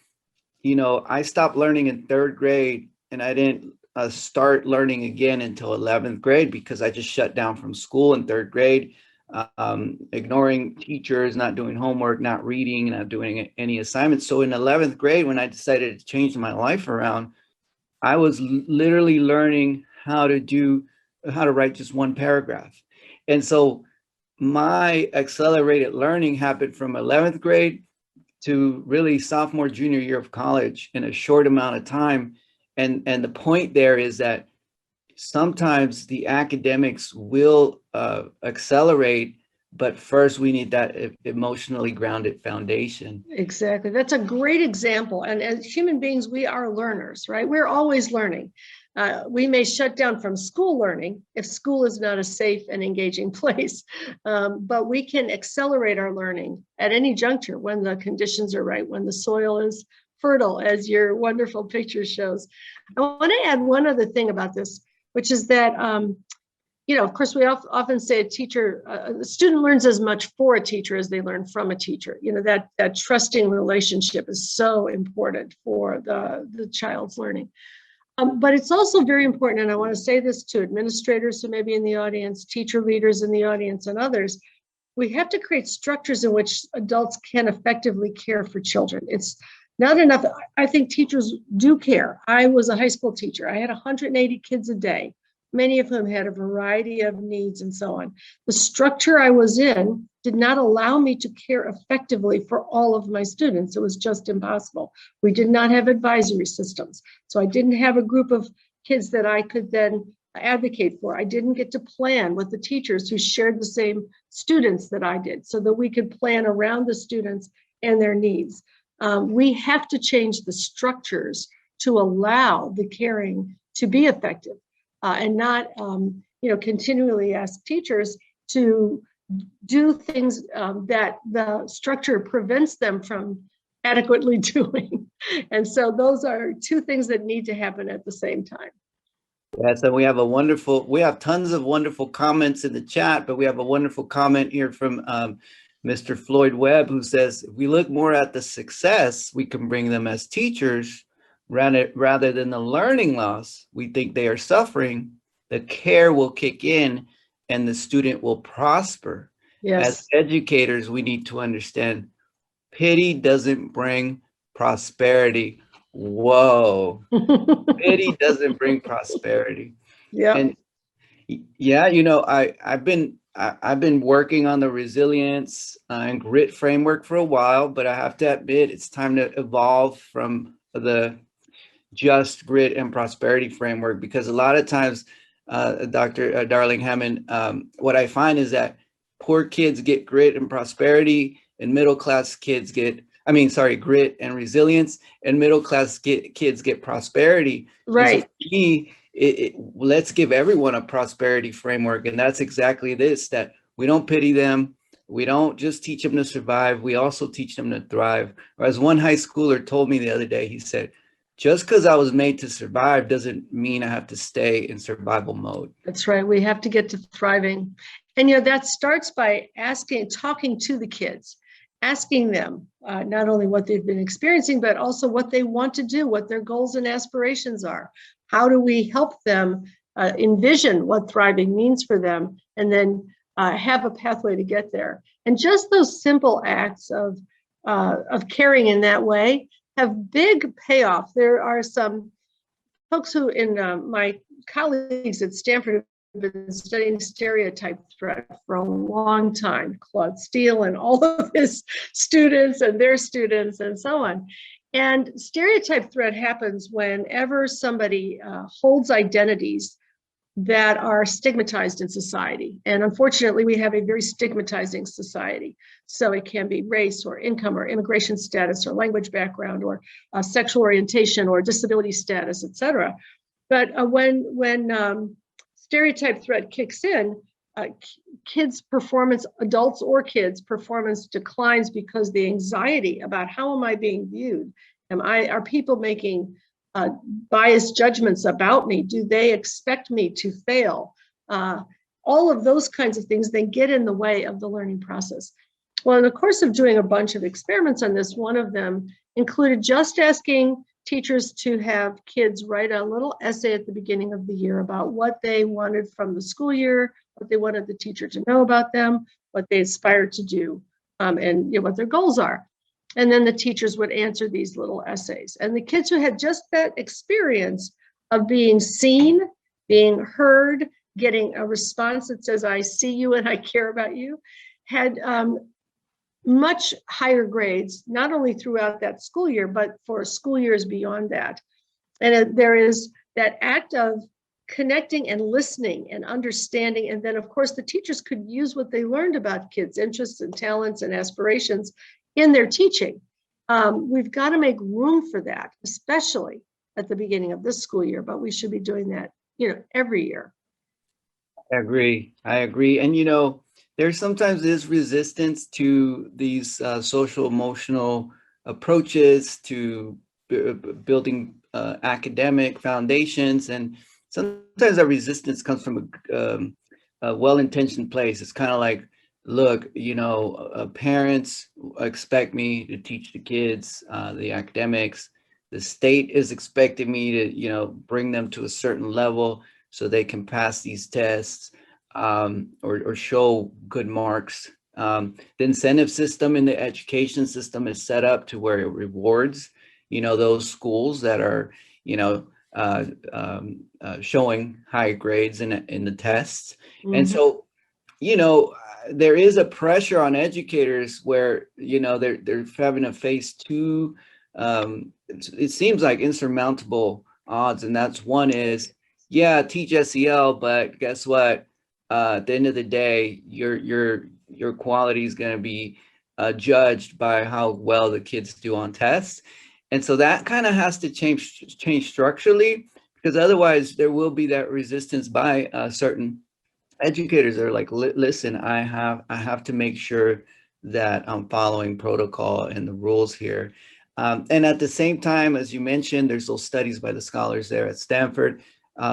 A: I stopped learning in 3rd grade, and I didn't start learning again until 11th grade because I just shut down from school in 3rd grade, ignoring teachers, not doing homework, not reading, not doing any assignments. So in 11th grade, when I decided to change my life around, I was literally learning how to write just one paragraph. And so my accelerated learning happened from 11th grade to really sophomore, junior year of college in a short amount of time. And the point there is that sometimes the academics will accelerate, but first we need that emotionally grounded foundation.
B: Exactly. That's a great example. And as human beings, we are learners, right? We're always learning. We may shut down from school learning if school is not a safe and engaging place, but we can accelerate our learning at any juncture when the conditions are right, when the soil is fertile, as your wonderful picture shows. I want to add one other thing about this, which is that, of course, we often say a student learns as much for a teacher as they learn from a teacher. That trusting relationship is so important for the child's learning. But it's also very important, and I want to say this to administrators who may be in the audience, teacher leaders in the audience, and others. we have to create structures in which adults can effectively care for children. It's not enough. I think teachers do care. I was a high school teacher. I had 180 kids a day, many of whom had a variety of needs and so on. The structure I was in did not allow me to care effectively for all of my students. It was just impossible. We did not have advisory systems. So I didn't have a group of kids that I could then advocate for. I didn't get to plan with the teachers who shared the same students that I did so that we could plan around the students and their needs. We have to change the structures to allow the caring to be effective and not continually ask teachers to do things that the structure prevents them from adequately doing. And so those are two things that need to happen at the same time.
A: Yes, and we have tons of wonderful comments in the chat, but we have a wonderful comment here from Mr. Floyd Webb, who says, if we look more at the success we can bring them as teachers, rather than the learning loss we think they are suffering, the care will kick in and the student will prosper.
B: Yes.
A: As educators, we need to understand pity doesn't bring prosperity. Whoa. Pity doesn't bring prosperity.
B: Yeah.
A: And yeah, I've been working on the resilience and grit framework for a while, but I have to admit it's time to evolve from the just grit and prosperity framework, because a lot of times, Dr. Darling-Hammond, what I find is that poor kids get grit and prosperity, and middle-class kids get, grit and resilience, and middle-class kids get prosperity.
B: Right.
A: So for me, let's give everyone a prosperity framework. And that's exactly this, that we don't pity them. We don't just teach them to survive. We also teach them to thrive. Or as one high schooler told me the other day, he said, just because I was made to survive doesn't mean I have to stay in survival mode.
B: That's right. We have to get to thriving. And, that starts by talking to the kids, asking them not only what they've been experiencing, but also what they want to do, what their goals and aspirations are. How do we help them envision what thriving means for them, and then have a pathway to get there? And just those simple acts of caring in that way have big payoff. There are some folks who, in my colleagues at Stanford, have been studying stereotype threat for a long time. Claude Steele and all of his students and their students and so on. And stereotype threat happens whenever somebody holds identities that are stigmatized in society. And unfortunately, we have a very stigmatizing society. So it can be race or income or immigration status or language background or sexual orientation or disability status, et cetera. But when stereotype threat kicks in, kids' performance, adults or kids' performance declines because the anxiety about how am I being viewed? Are people making biased judgments about me? Do they expect me to fail? All of those kinds of things then get in the way of the learning process. Well, in the course of doing a bunch of experiments on this, one of them included just asking teachers to have kids write a little essay at the beginning of the year about what they wanted from the school year, what they wanted the teacher to know about them, what they aspired to do, and what their goals are. And then the teachers would answer these little essays. And the kids who had just that experience of being seen, being heard, getting a response that says, I see you and I care about you, had much higher grades, not only throughout that school year, but for school years beyond that. And there is that act of connecting and listening and understanding. And then, of course, the teachers could use what they learned about kids' interests and talents and aspirations in their teaching. We've got to make room for that, especially at the beginning of this school year, but we should be doing that, every year.
A: I agree. And, there sometimes is resistance to these social emotional approaches to building academic foundations. And sometimes that resistance comes from a well-intentioned place. It's kind of like, look, parents expect me to teach the kids the academics. The state is expecting me to, bring them to a certain level so they can pass these tests or show good marks The incentive system in the education system is set up to where it rewards, those schools that are, showing high grades in the tests. And so, there is a pressure on educators where, they're having to face two, it seems like insurmountable odds. And that's one is, yeah, teach SEL, but guess what? At the end of the day, your quality is going to be judged by how well the kids do on tests. And so that kind of has to change structurally, because otherwise there will be that resistance by certain educators that are like, listen, I have to make sure that I'm following protocol and the rules here. And at the same time, as you mentioned, there's those studies by the scholars there at Stanford.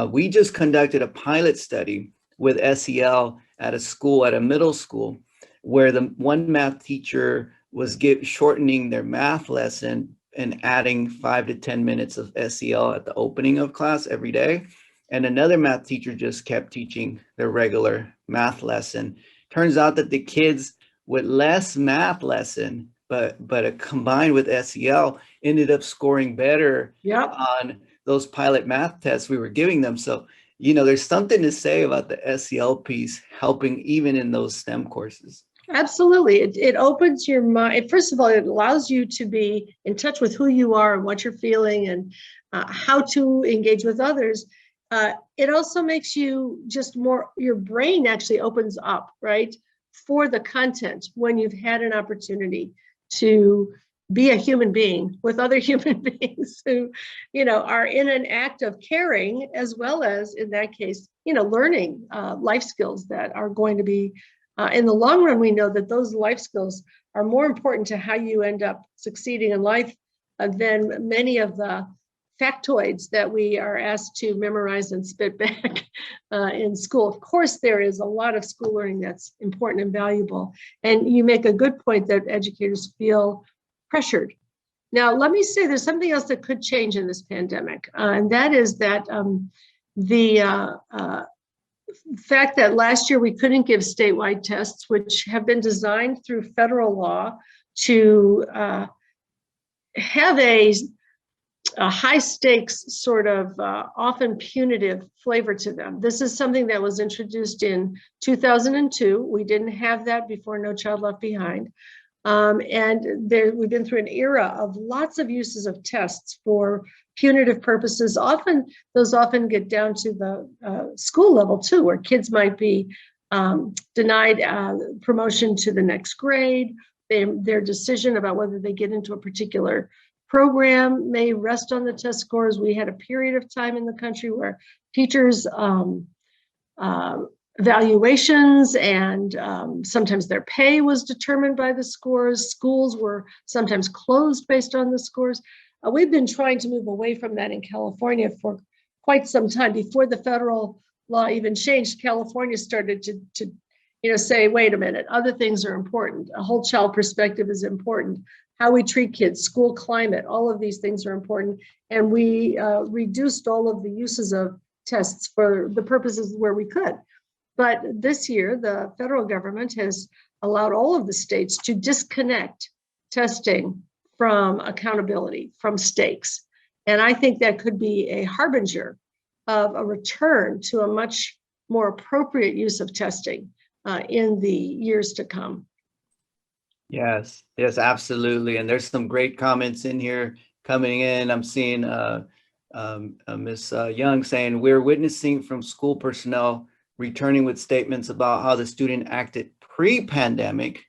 A: We just conducted a pilot study with SEL at a middle school, where the one math teacher was shortening their math lesson and adding 5 to 10 minutes of SEL at the opening of class every day. And another math teacher just kept teaching their regular math lesson. Turns out that the kids with less math lesson, but combined with SEL, ended up scoring better on those pilot math tests we were giving them. So, there's something to say about the SEL piece helping even in those STEM courses.
B: Absolutely. It opens your mind. First of all, it allows you to be in touch with who you are and what you're feeling and how to engage with others. It also makes you just more, your brain actually opens up, right, for the content when you've had an opportunity to be a human being with other human beings who, are in an act of caring, as well as, in that case, learning life skills that are going to be, in the long run, we know that those life skills are more important to how you end up succeeding in life than many of the factoids that we are asked to memorize and spit back in school. Of course, there is a lot of school learning that's important and valuable. And you make a good point that educators feel pressured. Now, let me say there's something else that could change in this pandemic, and that is that the fact that last year we couldn't give statewide tests, which have been designed through federal law to have a high stakes sort of often punitive flavor to them. This is something that was introduced in 2002. We didn't have that before No Child Left Behind. And we've been through an era of lots of uses of tests for punitive purposes. Those often get down to the school level too, where kids might be denied promotion to the next grade. Their decision about whether they get into a particular program may rest on the test scores. We had a period of time in the country where teachers' evaluations and sometimes their pay was determined by the scores. Schools were sometimes closed based on the scores. We've been trying to move away from that in California for quite some time. Before the federal law even changed, California started to say, wait a minute, other things are important. A whole child perspective is important. How we treat kids, school climate, all of these things are important. And we reduced all of the uses of tests for the purposes where we could. But this year, the federal government has allowed all of the states to disconnect testing from accountability, from stakes. And I think that could be a harbinger of a return to a much more appropriate use of testing in the years to come.
A: Yes, absolutely. And there's some great comments in here coming in. I'm seeing Ms. Young saying, we're witnessing from school personnel returning with statements about how the student acted pre-pandemic.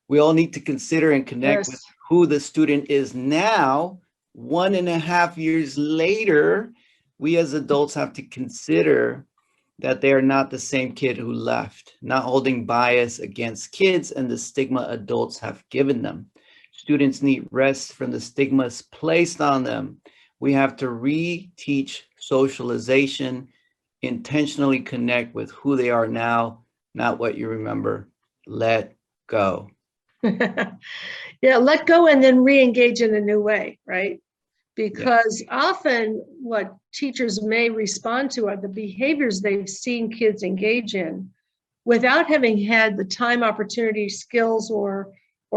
A: We all need to consider and connect with who the student is now, 1.5 years later. We as adults have to consider that they are not the same kid who left, not holding bias against kids and the stigma adults have given them. Students need rest from the stigmas placed on them. We have to reteach socialization, intentionally connect with who they are now, not what you remember. Let go.
B: Yeah, let go and then re-engage in a new way, right? Because often what teachers may respond to are the behaviors they've seen kids engage in without having had the time, opportunity, skills, or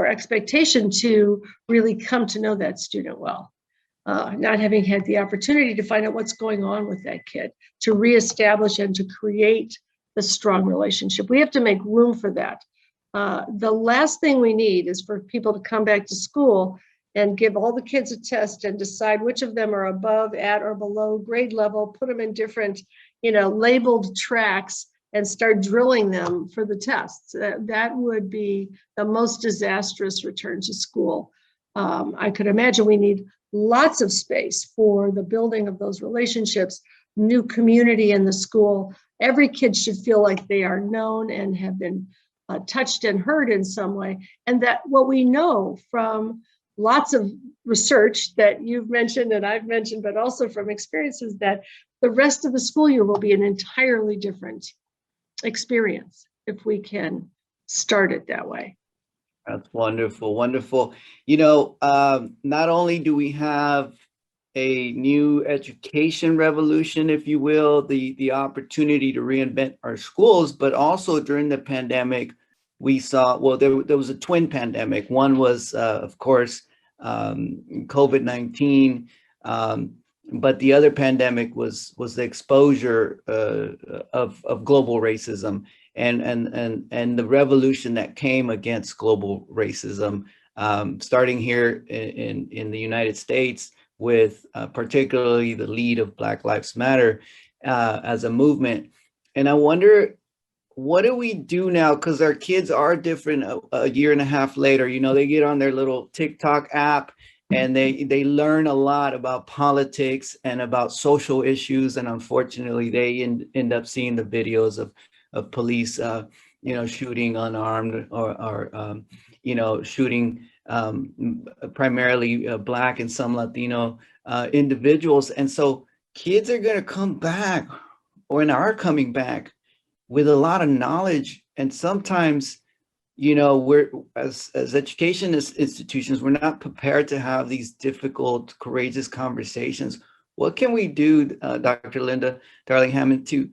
B: expectation to really come to know that student well. Not having had the opportunity to find out what's going on with that kid, to reestablish and to create the strong relationship. We have to make room for that. The last thing we need is for people to come back to school and give all the kids a test and decide which of them are above, at, or below grade level, put them in different, labeled tracks and start drilling them for the tests. That would be the most disastrous return to school. I could imagine we need lots of space for the building of those relationships, new community in the school. Every kid should feel like they are known and have been touched and heard in some way. And that what we know from lots of research that you've mentioned and I've mentioned, but also from experiences, that the rest of the school year will be an entirely different experience if we can start it that way.
A: That's wonderful, wonderful. Not only do we have a new education revolution, if you will, the opportunity to reinvent our schools, but also during the pandemic, we saw, well, there was a twin pandemic. One was, of course, COVID-19, but the other pandemic was the exposure of global racism and the revolution that came against global racism, starting here in the United States with particularly the lead of Black Lives Matter as a movement. And I wonder, what do we do now? Because our kids are different a year and a half later. They get on their little TikTok app and they learn a lot about politics and about social issues. And unfortunately, they end up seeing the videos of police, shooting unarmed or shooting primarily Black and some Latino individuals. And so kids are going to come back, or are coming back, with a lot of knowledge. And sometimes, we're as education institutions, we're not prepared to have these difficult, courageous conversations. What can we do, Dr. Linda Darling-Hammond, to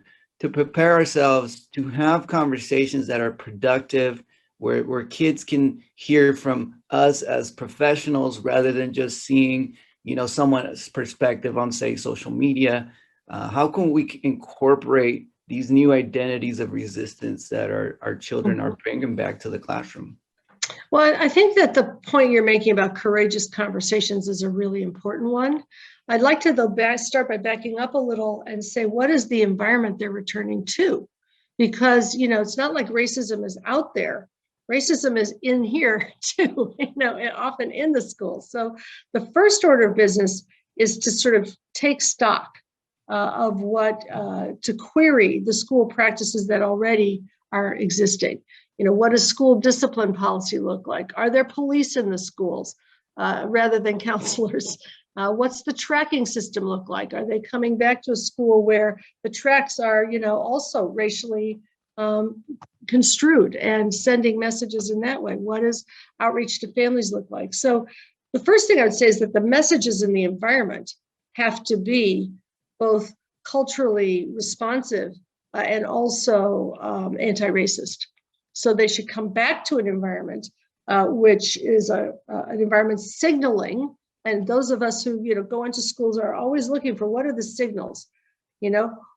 A: prepare ourselves to have conversations that are productive, where kids can hear from us as professionals rather than just seeing, someone's perspective on, say, social media? How can we incorporate these new identities of resistance that our children are bringing back to the classroom?
B: Well, I think that the point you're making about courageous conversations is a really important one. I'd like to, though, start by backing up a little and say, what is the environment they're returning to? Because, it's not like racism is out there. Racism is in here too, often in the school. So the first order of business is to sort of take stock of to query the school practices that already are existing. What does school discipline policy look like? Are there police in the schools rather than counselors? What's the tracking system look like? Are they coming back to a school where the tracks are, also racially construed and sending messages in that way? What does outreach to families look like? So the first thing I would say is that the messages in the environment have to be both culturally responsive and also anti-racist. So they should come back to an environment which is an environment signaling. And those of us who go into schools are always looking for, what are the signals?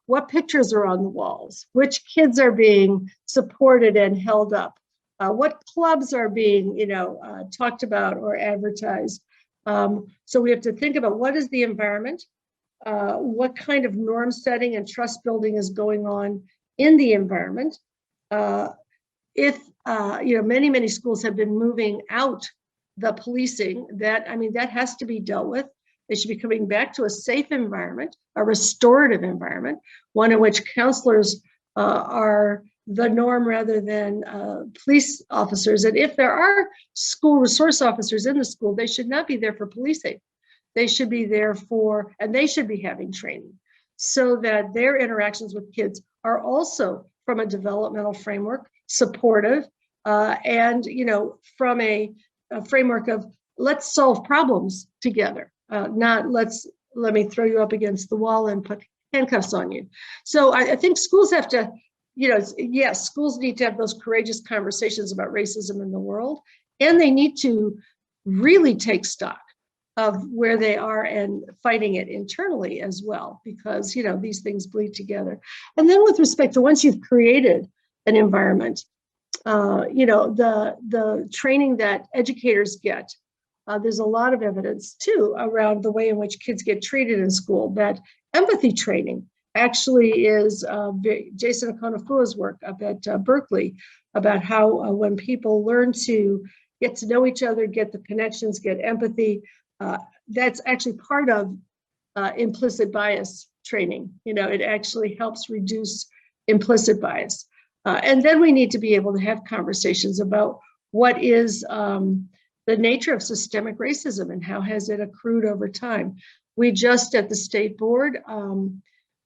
B: What pictures are on the walls? Which kids are being supported and held up? What clubs are being talked about or advertised? So we have to think about, what is the environment? What kind of norm setting and trust building is going on in the environment? Many schools have been moving out the policing, that has to be dealt with. They should be coming back to a safe environment, a restorative environment, one in which counselors are the norm rather than police officers. And if there are school resource officers in the school, they should not be there for policing. They should be there and they should be having training so that their interactions with kids are also, from a developmental framework, supportive, and from a framework of, let's solve problems together, not let me throw you up against the wall and put handcuffs on you. So I think schools have to, yes, schools need to have those courageous conversations about racism in the world, and they need to really take stock of where they are and fighting it internally as well, because these things bleed together. And then with respect to once you've created an environment, the training that educators get, there's a lot of evidence too around the way in which kids get treated in school, that empathy training actually is Jason Okonofua's work up at Berkeley, about how when people learn to get to know each other, get the connections, get empathy, that's actually part of implicit bias training. It actually helps reduce implicit bias. And then we need to be able to have conversations about what is the nature of systemic racism and how has it accrued over time. We just at the state board,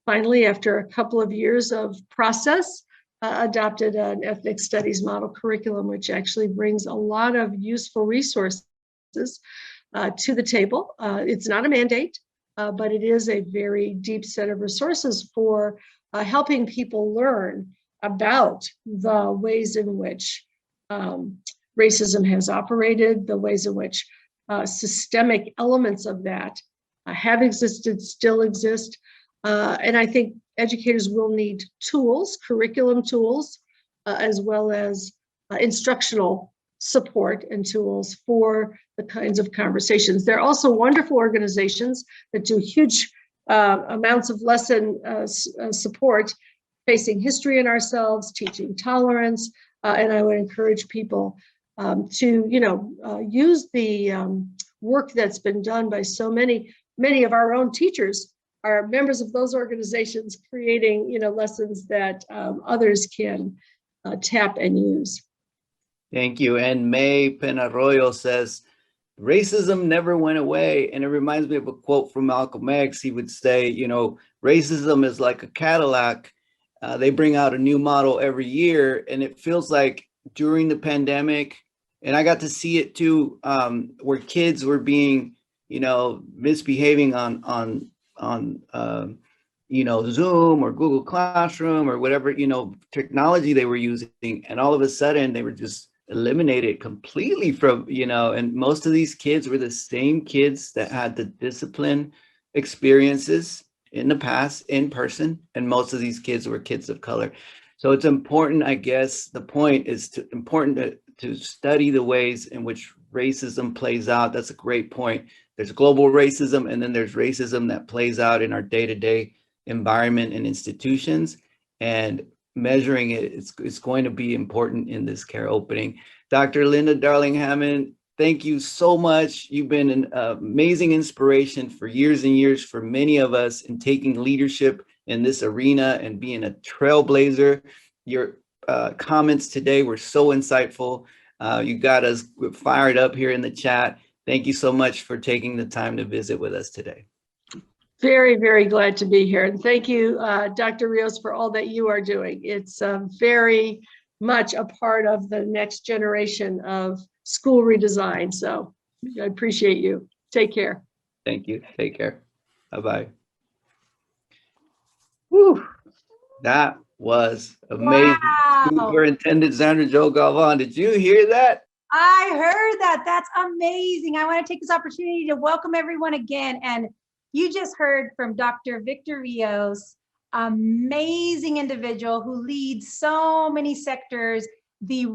B: finally, after a couple of years of process, adopted an ethnic studies model curriculum, which actually brings a lot of useful resources to the table. It's not a mandate, but it is a very deep set of resources for helping people learn about the ways in which racism has operated, the ways in which systemic elements of that have existed, still exist. And I think educators will need tools, curriculum tools, as well as instructional support and tools for the kinds of conversations. There are also wonderful organizations that do huge amounts of lesson support, facing history in ourselves, teaching tolerance, and I would encourage people to use the work that's been done by so many of our own teachers are members of those organizations, creating lessons that others can tap and use.
A: Thank you. And May Penarroyo says, racism never went away. And it reminds me of a quote from Malcolm X. He would say, racism is like a Cadillac. They bring out a new model every year. And it feels like during the pandemic, and I got to see it too, where kids were being, misbehaving on Zoom or Google Classroom or whatever, technology they were using. And all of a sudden they were just eliminated completely from, and most of these kids were the same kids that had the discipline experiences in the past in person. And most of these kids were kids of color. So it's important, I guess, the point is important to study the ways in which racism plays out. That's a great point. There's global racism, and then there's racism that plays out in our day-to-day environment and institutions. And measuring it, it's going to be important in this Careopening. Dr. Linda Darling-Hammond, thank you so much. You've been an amazing inspiration for years and years for many of us in taking leadership in this arena and being a trailblazer. Your comments today were so insightful. You got us fired up here in the chat. Thank you so much for taking the time to visit with us today.
B: Very, very glad to be here. And thank you, Dr. Rios, for all that you are doing. It's very much a part of the next generation of school redesign. So I appreciate you. Take care.
A: Thank you. Take care. Bye-bye. Whew. That was amazing.
C: Wow.
A: Superintendent Zandra Jo Galván, did you hear that?
C: I heard that. That's amazing. I want to take this opportunity to welcome everyone again. And you just heard from Dr. Victor Rios, amazing individual who leads so many sectors, the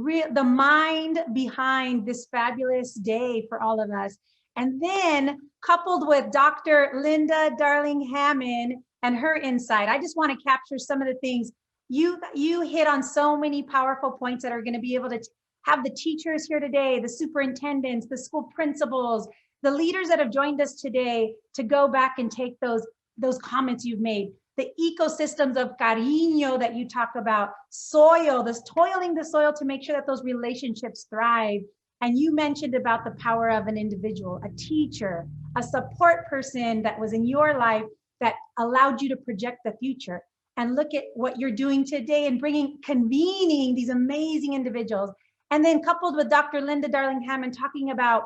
C: mind behind this fabulous day for all of us. And then coupled with Dr. Linda Darling-Hammond and her insight, I just want to capture some of the things you hit on. So many powerful points that are going to be able to have the teachers here today, the superintendents, the school principals, the leaders that have joined us today to go back and take those comments you've made, the ecosystems of Carino that you talk about, soil, toiling the soil to make sure that those relationships thrive. And you mentioned about the power of an individual, a teacher, a support person that was in your life that allowed you to project the future. And look at what you're doing today and convening these amazing individuals. And then coupled with Dr. Linda Darling-Hammond talking about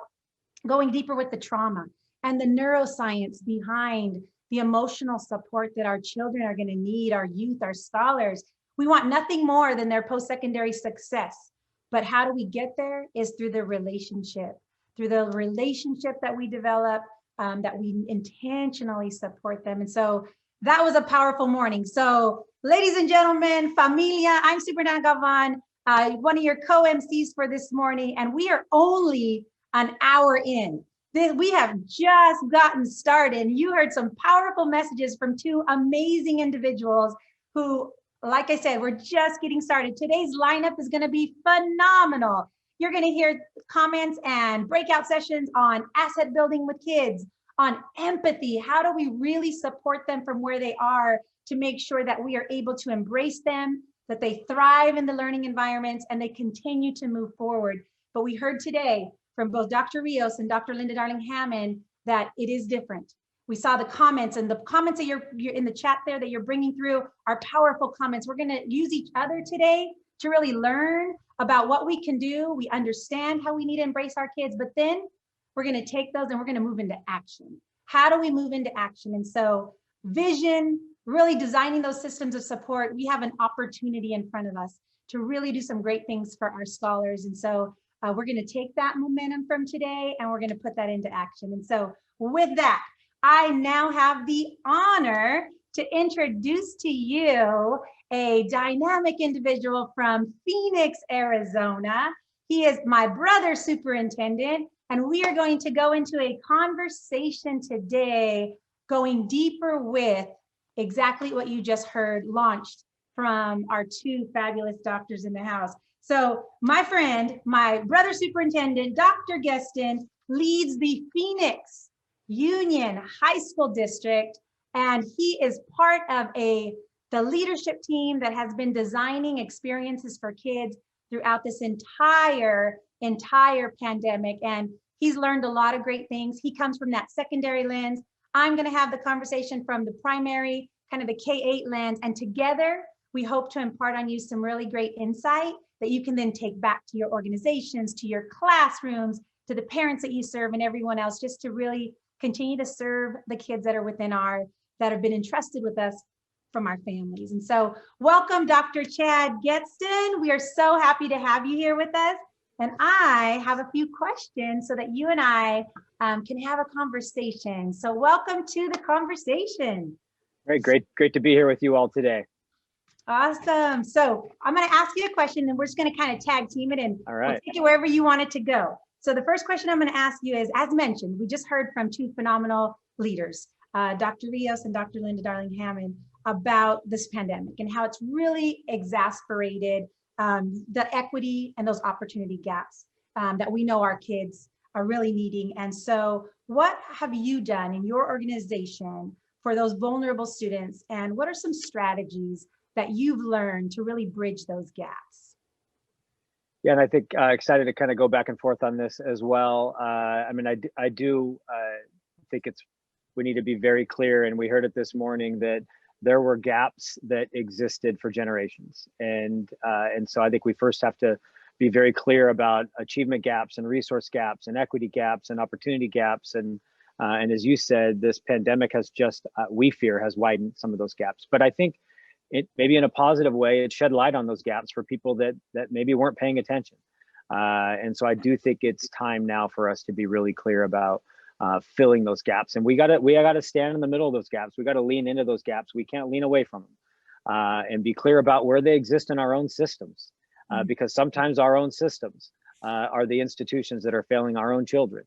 C: going deeper with the trauma and the neuroscience behind the emotional support that our children are going to need, our youth, our scholars. We want nothing more than their post-secondary success. But how do we get there is through the relationship that we develop, that we intentionally support them. And so that was a powerful morning. So ladies and gentlemen, familia, I'm Superintendent Galván, one of your co-MCs for this morning, and we are only an hour in. We have just gotten started. You heard some powerful messages from two amazing individuals who, like I said, we're just getting started. Today's lineup is going to be phenomenal. You're going to hear comments and breakout sessions on asset building with kids, on empathy. How do we really support them from where they are to make sure that we are able to embrace them, that they thrive in the learning environments, and they continue to move forward. But we heard today from both Dr. Rios and Dr. Linda Darling-Hammond that it is different. We saw the comments, and the comments that you're in the chat there that you're bringing through are powerful comments. We're going to use each other today to really learn about what we can do. We understand how we need to embrace our kids, but then we're going to take those and we're going to move into action. How do we move into action? And so vision, really designing those systems of support, we have an opportunity in front of us to really do some great things for our scholars. And so we're going to take that momentum from today and we're going to put that into action. And so with that, I now have the honor to introduce to you a dynamic individual from Phoenix, Arizona. He is my brother superintendent, and we are going to go into a conversation today going deeper with exactly what you just heard launched from our two fabulous doctors in the house. So my friend, my brother superintendent, Dr. Gestson, leads the Phoenix Union High School District, and he is part of the leadership team that has been designing experiences for kids throughout this entire pandemic. And he's learned a lot of great things. He comes from that secondary lens. I'm going to have the conversation from the primary, kind of the K-8 lens, and together we hope to impart on you some really great insight that you can then take back to your organizations, to your classrooms, to the parents that you serve, and everyone else, just to really continue to serve the kids that are that have been entrusted with us from our families. And so welcome, Dr. Chad Gestson. We are so happy to have you here with us. And I have a few questions so that you and I can have a conversation. So welcome to the conversation.
D: Great to be here with you all today.
C: Awesome. So I'm going to ask you a question and we're just going to kind of tag team it and
D: all right.
C: We'll take it wherever you want it to go. So the first question I'm going to ask you is, as mentioned, we just heard from two phenomenal leaders, Dr. Rios and Dr. Linda Darling-Hammond, about this pandemic and how it's really exacerbated the equity and those opportunity gaps that we know our kids are really needing. And so what have you done in your organization for those vulnerable students? And what are some strategies that you've learned to really bridge those gaps?
D: Yeah, and I think excited to kind of go back and forth on this as well. I mean, I do think we need to be very clear, and we heard it this morning, that there were gaps that existed for generations. And so I think we first have to be very clear about achievement gaps and resource gaps and equity gaps and opportunity gaps. And as you said, this pandemic has just, we fear, has widened some of those gaps. But I think it maybe in a positive way, it shed light on those gaps for people that maybe weren't paying attention. And so I do think it's time now for us to be really clear about filling those gaps. And we gotta stand in the middle of those gaps. We gotta lean into those gaps. We can't lean away from them, and be clear about where they exist in our own systems, because sometimes our own systems are the institutions that are failing our own children.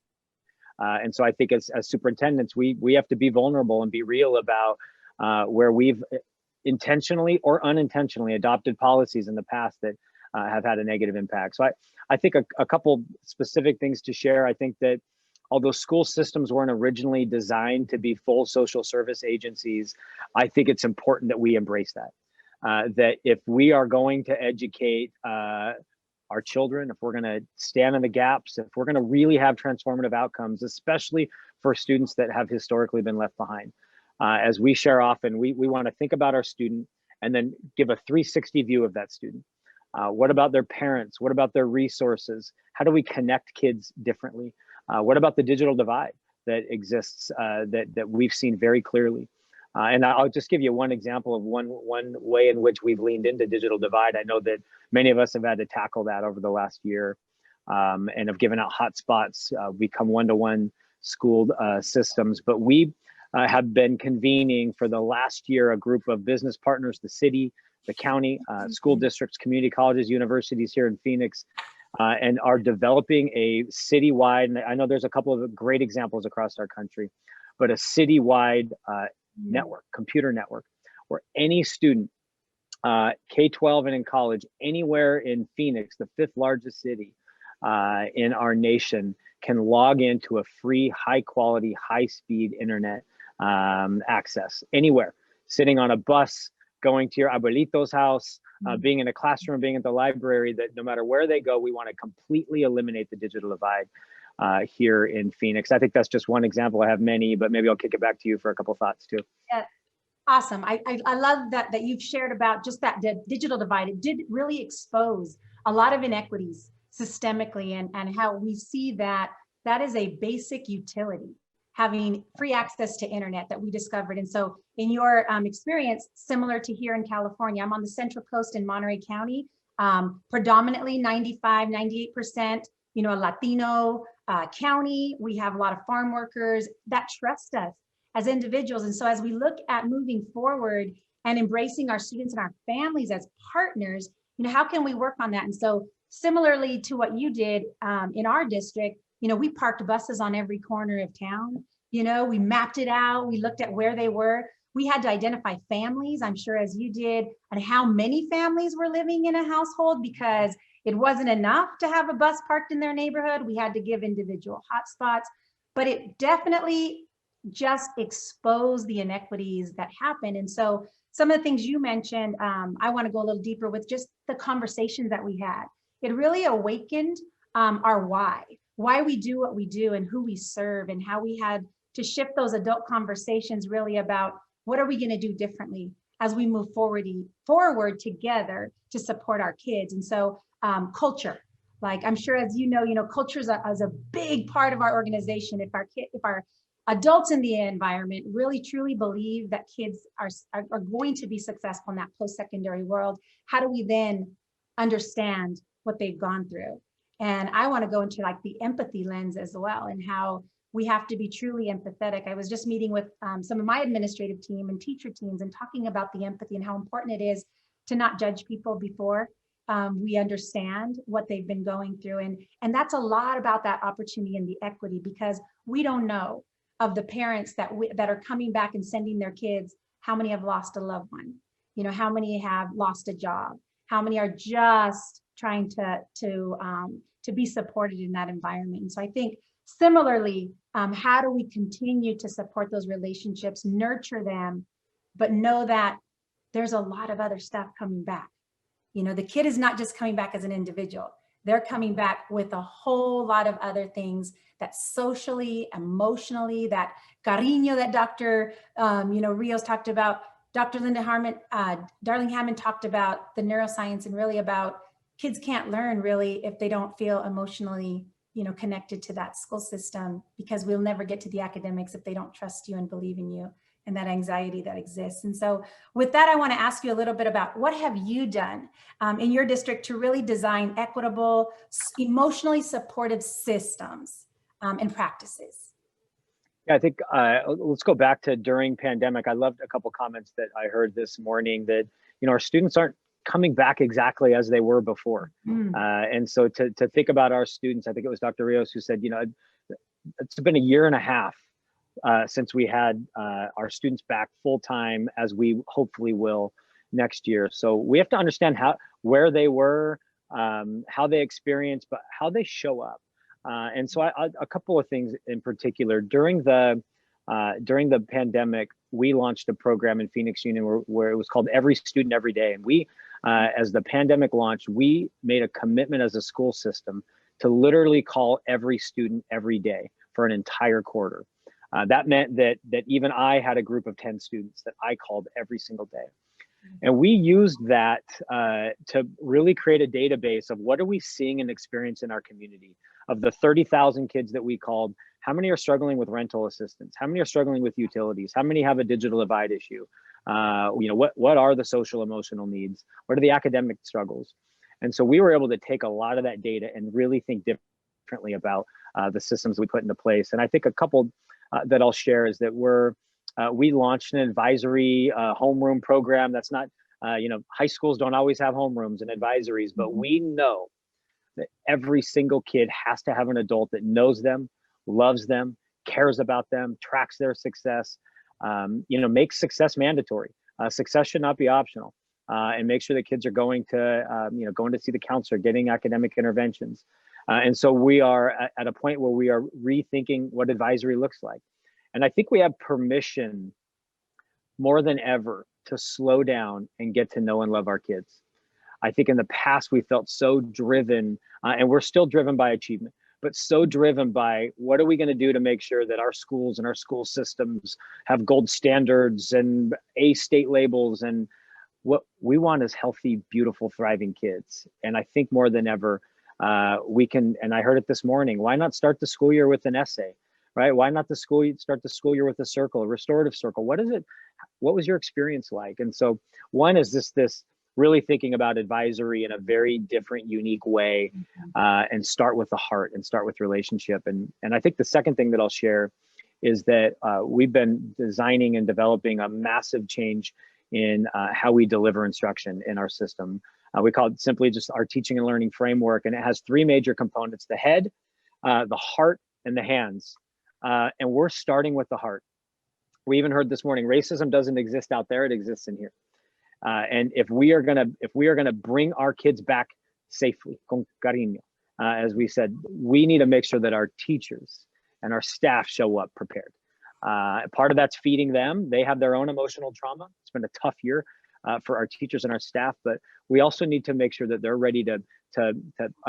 D: And so I think as superintendents, we have to be vulnerable and be real about where we've intentionally or unintentionally adopted policies in the past that have had a negative impact. So I think a couple specific things to share. I think that although school systems weren't originally designed to be full social service agencies, I think it's important that we embrace that. That if we are going to educate our children, if we're going to stand in the gaps, if we're going to really have transformative outcomes, especially for students that have historically been left behind, as we share often, we want to think about our student and then give a 360 view of that student. What about their parents? What about their resources? How do we connect kids differently? What about the digital divide that exists that we've seen very clearly? And I'll just give you one example of one way in which we've leaned into digital divide. I know that many of us have had to tackle that over the last year, and have given out hotspots, become one-to-one school systems. But we have been convening for the last year a group of business partners, the city, the county, school districts, community colleges, universities here in Phoenix, and are developing a citywide, and I know there's a couple of great examples across our country, but a citywide network, computer network, where any student, K-12 and in college, anywhere in Phoenix, the 5th largest city in our nation, can log into a free, high quality, high speed internet access anywhere, sitting on a bus, going to your abuelito's house, being in a classroom, being at the library, that no matter where they go, we want to completely eliminate the digital divide here in Phoenix. I think that's just one example. I have many, but maybe I'll kick it back to you for a couple of thoughts too.
C: Yeah, awesome. I love that you've shared about just that digital divide. It did really expose a lot of inequities systemically, and how we see that is a basic utility, having free access to internet that we discovered. And so in your experience, similar to here in California, I'm on the Central Coast in Monterey County, predominantly 95, 98%, a Latino county. We have a lot of farm workers that trust us as individuals. And so as we look at moving forward and embracing our students and our families as partners, how can we work on that? And so similarly to what you did in our district, we parked buses on every corner of town. We mapped it out. We looked at where they were. We had to identify families, I'm sure as you did, and how many families were living in a household, because it wasn't enough to have a bus parked in their neighborhood. We had to give individual hotspots, but it definitely just exposed the inequities that happen. And so some of the things you mentioned, I want to go a little deeper with just the conversations that we had. It really awakened our why we do what we do and who we serve, and how we had to shift those adult conversations really about what are we going to do differently as we move forward together to support our kids. And so culture, like I'm sure as culture is a big part of our organization. If our adults in the environment really truly believe that kids are going to be successful in that post-secondary world, how do we then understand what they've gone through? And I want to go into like the empathy lens as well, and how we have to be truly empathetic. I was just meeting with some of my administrative team and teacher teams and talking about the empathy and how important it is to not judge people before we understand what they've been going through. And that's a lot about that opportunity and the equity, because we don't know of the parents that are coming back and sending their kids, how many have lost a loved one, how many have lost a job, how many are just trying to be supported in that environment. And so I think similarly, how do we continue to support those relationships, nurture them, but know that there's a lot of other stuff coming back. The kid is not just coming back as an individual. They're coming back with a whole lot of other things that socially, emotionally, that Carino that Dr. Rios talked about, Dr. Darling-Hammond talked about the neuroscience, and really about kids can't learn really if they don't feel emotionally, connected to that school system, because we'll never get to the academics if they don't trust you and believe in you, and that anxiety that exists. And so with that, I want to ask you a little bit about what have you done in your district to really design equitable, emotionally supportive systems and practices?
D: Yeah, I think let's go back to during pandemic. I loved a couple comments that I heard this morning that, our students aren't coming back exactly as they were before. And so to think about our students, I think it was Dr. Rios who said, it's been a year and a half since we had our students back full time, as we hopefully will next year. So we have to understand where they were, how they experienced, but how they show up. And so a couple of things in particular, during the pandemic, we launched a program in Phoenix Union where it was called Every Student Every Day. And we, as the pandemic launched, we made a commitment as a school system to literally call every student every day for an entire quarter. That meant that even I had a group of 10 students that I called every single day. And we used that to really create a database of what are we seeing and experiencing in our community, of the 30,000 kids that we called, how many are struggling with rental assistance? How many are struggling with utilities? How many have a digital divide issue? What are the social emotional needs? What are the academic struggles? And so we were able to take a lot of that data and really think differently about the systems we put into place. And I think a couple that I'll share is that we launched an advisory homeroom program. That's not, high schools don't always have homerooms and advisories, but we know that every single kid has to have an adult that knows them, loves them, cares about them, tracks their success, makes success mandatory. Success should not be optional, and make sure that kids are going to see the counselor, getting academic interventions. And so we are at a point where we are rethinking what advisory looks like. And I think we have permission more than ever to slow down and get to know and love our kids. I think in the past we felt so driven, and we're still driven by achievement, but so driven by what are we going to do to make sure that our schools and our school systems have gold standards and A state labels. And what we want is healthy, beautiful, thriving kids. And I think more than ever, we can, and I heard it this morning, why not start the school year with an essay, right? Why not start the school year with a circle, a restorative circle? What is it? What was your experience like? And so one is this really thinking about advisory in a very different, unique way, and start with the heart and start with relationship. And I think the second thing that I'll share is that we've been designing and developing a massive change in how we deliver instruction in our system. We call it simply just our teaching and learning framework. And it has three major components: the head, the heart, and the hands. And we're starting with the heart. We even heard this morning, racism doesn't exist out there, it exists in here. And if we are gonna bring our kids back safely, con cariño, as we said, we need to make sure that our teachers and our staff show up prepared. Part of that's feeding them. They have their own emotional trauma. It's been a tough year for our teachers and our staff, but we also need to make sure that they're ready to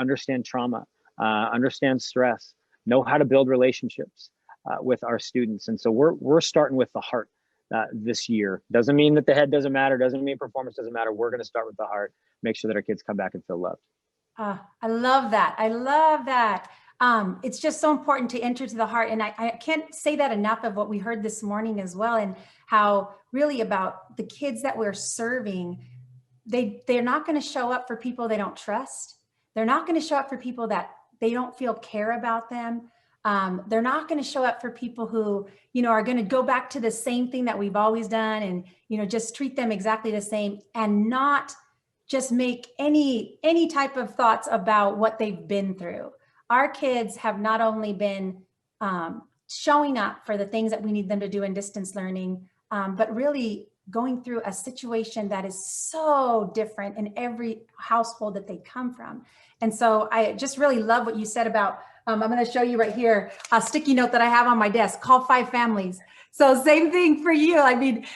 D: understand trauma, understand stress, know how to build relationships with our students. And so we're starting with the heart this year. Doesn't mean that the head doesn't matter, doesn't mean performance doesn't matter. We're going to start with the heart, make sure that our kids come back and feel loved.
C: I love that. I love that. It's just so important to enter to the heart. And I can't say that enough of what we heard this morning as well, and how really about the kids that we're serving, they're not going to show up for people they don't trust. They're not going to show up for people that they don't feel care about them. They're not going to show up for people who, are going to go back to the same thing that we've always done and, just treat them exactly the same and not just make any type of thoughts about what they've been through. Our kids have not only been showing up for the things that we need them to do in distance learning, but really going through a situation that is so different in every household that they come from. And so I just really love what you said about, I'm going to show you right here, a sticky note that I have on my desk, call 5 families. So same thing for you. I mean,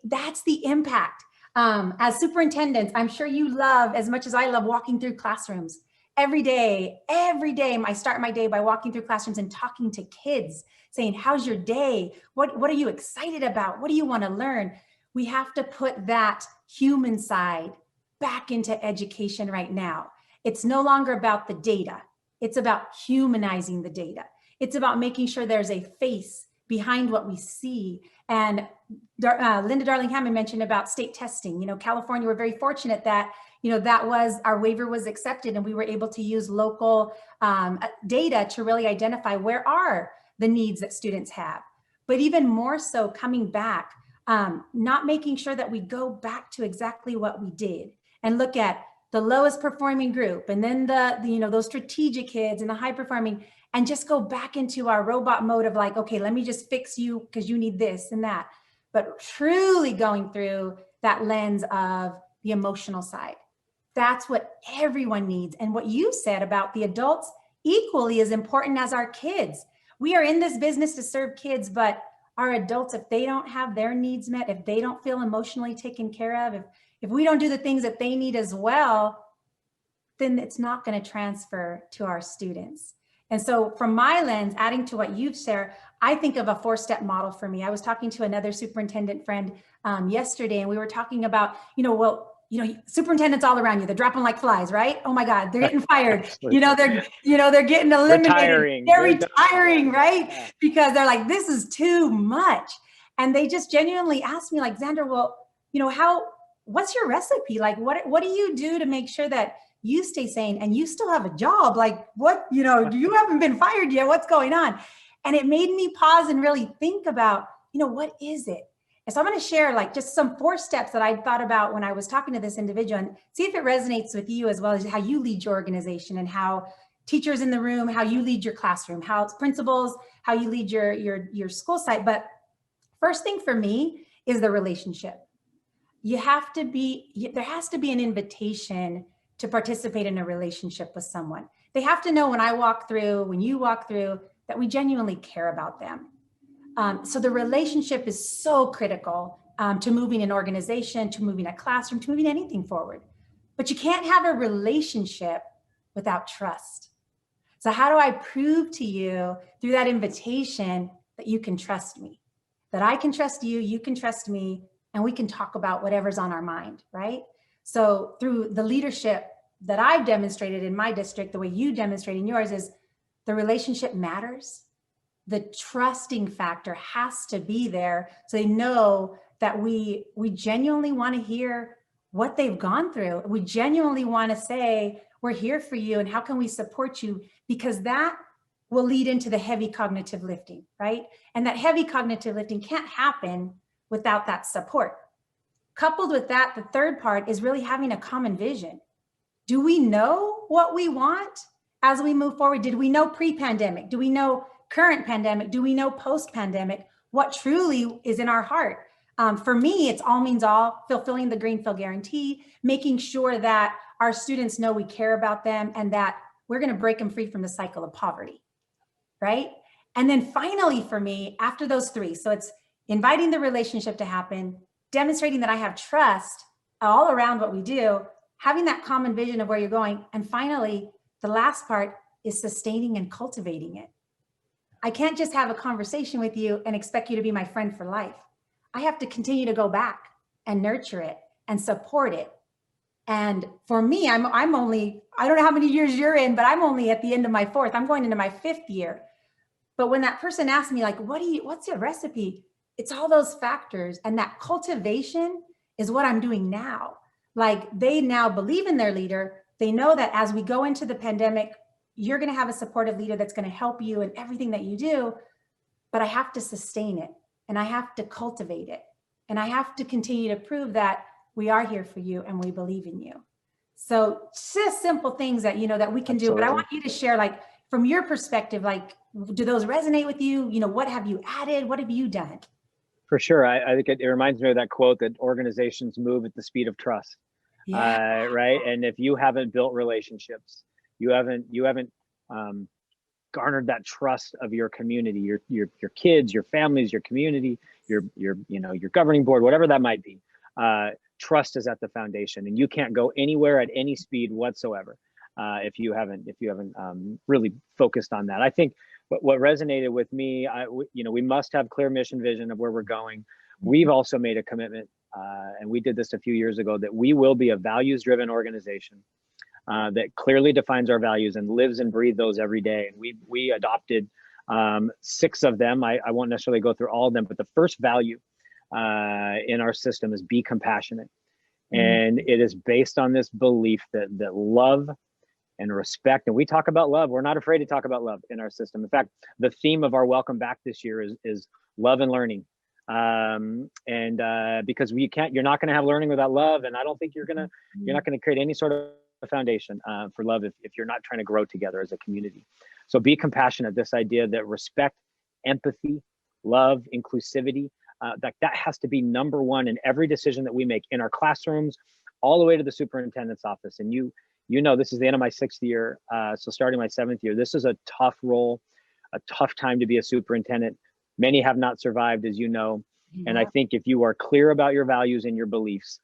C: that's the impact. As superintendents, I'm sure you love, as much as I love, walking through classrooms. Every day, I start my day by walking through classrooms and talking to kids, saying, how's your day? What are you excited about? What do you want to learn? We have to put that human side back into education right now. It's no longer about the data. It's about humanizing the data. It's about making sure there's a face behind what we see. And Linda Darling-Hammond mentioned about state testing. California, we're very fortunate that that was, our waiver was accepted and we were able to use local data to really identify where are the needs that students have. But even more so coming back, not making sure that we go back to exactly what we did and look at the lowest performing group and then those strategic kids and the high performing, and just go back into our robot mode of like, okay, let me just fix you because you need this and that. But truly going through that lens of the emotional side. That's what everyone needs. And what you said about the adults equally as important as our kids. We are in this business to serve kids, but our adults, if they don't have their needs met, if they don't feel emotionally taken care of, if we don't do the things that they need as well, then it's not going to transfer to our students. And so from my lens, adding to what you've shared, I think of a 4-step model for me. I was talking to another superintendent friend yesterday, and we were talking about, superintendents all around you, they're dropping like flies, right? Oh my God, they're getting fired. They're getting eliminated. They're retiring, right?
D: Yeah.
C: Because they're like, this is too much. And they just genuinely ask me like, Zandra, well, what's your recipe? Like, what do you do to make sure that you stay sane and you still have a job? Like, what, you haven't been fired yet. What's going on? And it made me pause and really think about, what is it? And so I'm going to share like just some 4 steps that I thought about when I was talking to this individual, and see if it resonates with you as well as how you lead your organization, and how teachers in the room, how you lead your classroom, how principals, how you lead your school site. But first thing for me is the relationship. There has to be an invitation to participate in a relationship with someone. They have to know when you walk through, that we genuinely care about them. So the relationship is so critical to moving an organization, to moving a classroom, to moving anything forward. But you can't have a relationship without trust. So how do I prove to you through that invitation that you can trust me, that I can trust you, you can trust me, and we can talk about whatever's on our mind, right? So through the leadership that I've demonstrated in my district, the way you demonstrate in yours, is the relationship matters. The trusting factor has to be there, so they know that we genuinely want to hear what they've gone through. We genuinely want to say, we're here for you and how can we support you? Because that will lead into the heavy cognitive lifting, right? And that heavy cognitive lifting can't happen without that support. Coupled with that, the third part is really having a common vision. Do we know what we want as we move forward? Did we know pre-pandemic? Do we know current pandemic? Do we know post-pandemic what truly is in our heart? For me, it's all means all, fulfilling the Greenfield guarantee, making sure that our students know we care about them and that we're going to break them free from the cycle of poverty, right? And then finally, for me, after those 3, so it's inviting the relationship to happen, demonstrating that I have trust all around what we do, having that common vision of where you're going, and finally, the last part is sustaining and cultivating it. I can't just have a conversation with you and expect you to be my friend for life. I have to continue to go back and nurture it and support it. And for me, I'm only, I don't know how many years you're in, but I'm only at the end of my 4th. I'm going into my 5th year. But when that person asks me like, what's your recipe? It's all those factors. And that cultivation is what I'm doing now. Like, they now believe in their leader. They know that as we go into the pandemic, you're going to have a supportive leader that's going to help you in everything that you do, but I have to sustain it and I have to cultivate it. And I have to continue to prove that we are here for you and we believe in you. So just simple things that, that we can do, but I want you to share, like, from your perspective, like, do those resonate with you? What have you added? What have you done?
D: For sure. I think it reminds me of that quote that organizations move at the speed of trust.
C: Yeah.
D: Right. And if you haven't built relationships, you haven't garnered that trust of your community, your kids, your families, your community, your governing board, whatever that might be. Trust is at the foundation, and you can't go anywhere at any speed whatsoever if you haven't really focused on that. I think what resonated with me, we must have clear mission vision of where we're going. We've also made a commitment, and we did this a few years ago, that we will be a values-driven organization that clearly defines our values and lives and breathes those every day. And we adopted 6 of them. I won't necessarily go through all of them, but the first value in our system is be compassionate. And it is based on this belief that love and respect, and we talk about love. We're not afraid to talk about love in our system. In fact, the theme of our welcome back this year is love and learning. Because you're not going to have learning without love. And I don't think you're not going to create any sort of foundation for love if you're not trying to grow together as a community. So be compassionate. This idea that respect, empathy, love, inclusivity, that has to be number one in every decision that we make in our classrooms, all the way to the superintendent's office. And this is the end of my 6th year. So starting my 7th year, this is a tough role, a tough time to be a superintendent. Many have not survived, as you know. Yeah. And I think if you are clear about your values and your beliefs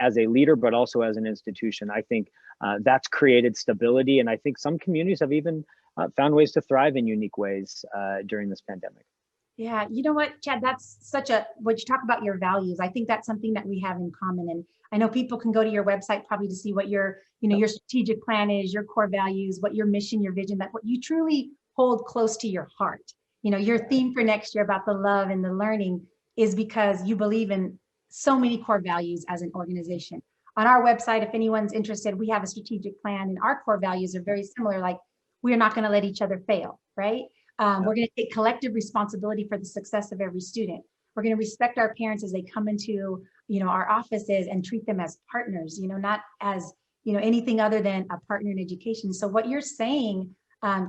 D: as a leader, but also as an institution, I think that's created stability. And I think some communities have even found ways to thrive in unique ways during this pandemic.
C: Yeah, you know what, Chad, that's what you talk about your values. I think that's something that we have in common. And I know people can go to your website probably to see what your strategic plan is, your core values, what your mission, your vision, that what you truly hold close to your heart. Your theme for next year about the love and the learning is because you believe in so many core values as an organization. On our website, if anyone's interested, we have a strategic plan, and our core values are very similar. Like, we're not going to let each other fail, right? We're going to take collective responsibility for the success of every student. We're going to respect our parents as they come into, our offices, and treat them as partners, not as, anything other than a partner in education. So what you're saying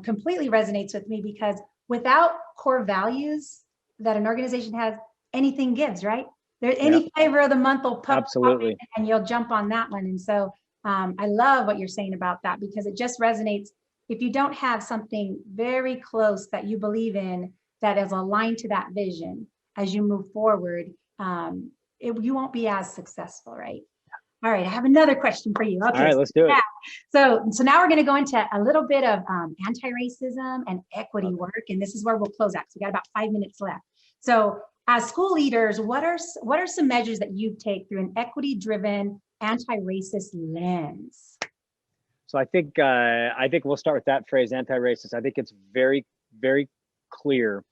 C: completely resonates with me, because without core values that an organization has, anything gives, right? There, any flavor of the month will pop in, and you'll jump on that one. And so I love what you're saying about that, because it just resonates. If you don't have something very close that you believe in that is aligned to that vision as you move forward, you won't be as successful, right? All right, I have another question for you. Okay,
D: all right, let's do it.
C: So now we're going to go into a little bit of anti-racism and equity work, and this is where we'll close out. So we got about 5 minutes left. So as school leaders, what are some measures that you take through an equity-driven, anti-racist lens?
D: So I think we'll start with that phrase, anti-racist. I think it's very, very clear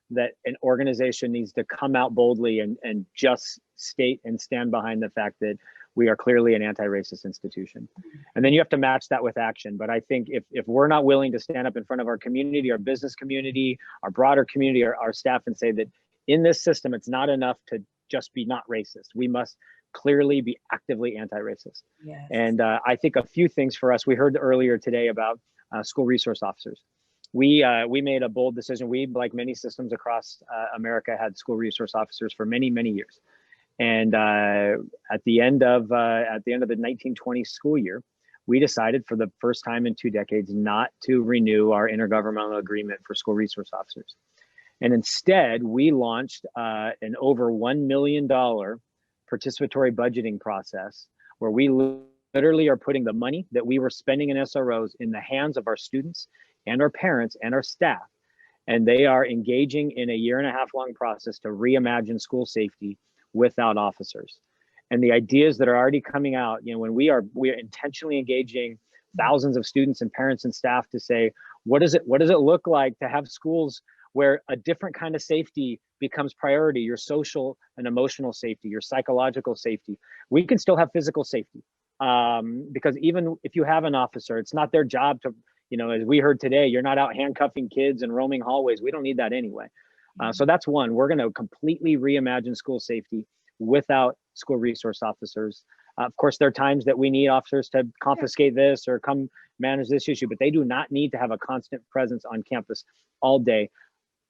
D: that an organization needs to come out boldly and just state and stand behind the fact that we are clearly an anti-racist institution. And then you have to match that with action. But I think if we're not willing to stand up in front of our community, our business community, our broader community, our staff, and say that in this system, it's not enough to just be not racist. We must clearly be actively anti-racist. Yes. And I think a few things for us, we heard earlier today about school resource officers. We made a bold decision. We, like many systems across America, had school resource officers for many, many years. And at the end of the 1920 school year, we decided for the first time in 2 decades not to renew our intergovernmental agreement for school resource officers. And instead, we launched an over $1 million participatory budgeting process, where we literally are putting the money that we were spending in SROs in the hands of our students and our parents and our staff. And they are engaging in a 1.5-year long process to reimagine school safety without officers. And the ideas that are already coming out, when we are intentionally engaging thousands of students and parents and staff to say, what does it look like to have schools where a different kind of safety becomes priority, your social and emotional safety, your psychological safety. We can still have physical safety, because even if you have an officer, it's not their job to, as we heard today, you're not out handcuffing kids and roaming hallways. We don't need that anyway. So that's one. We're going to completely reimagine school safety without school resource officers. Of course, there are times that we need officers to confiscate this or come manage this issue, but they do not need to have a constant presence on campus all day.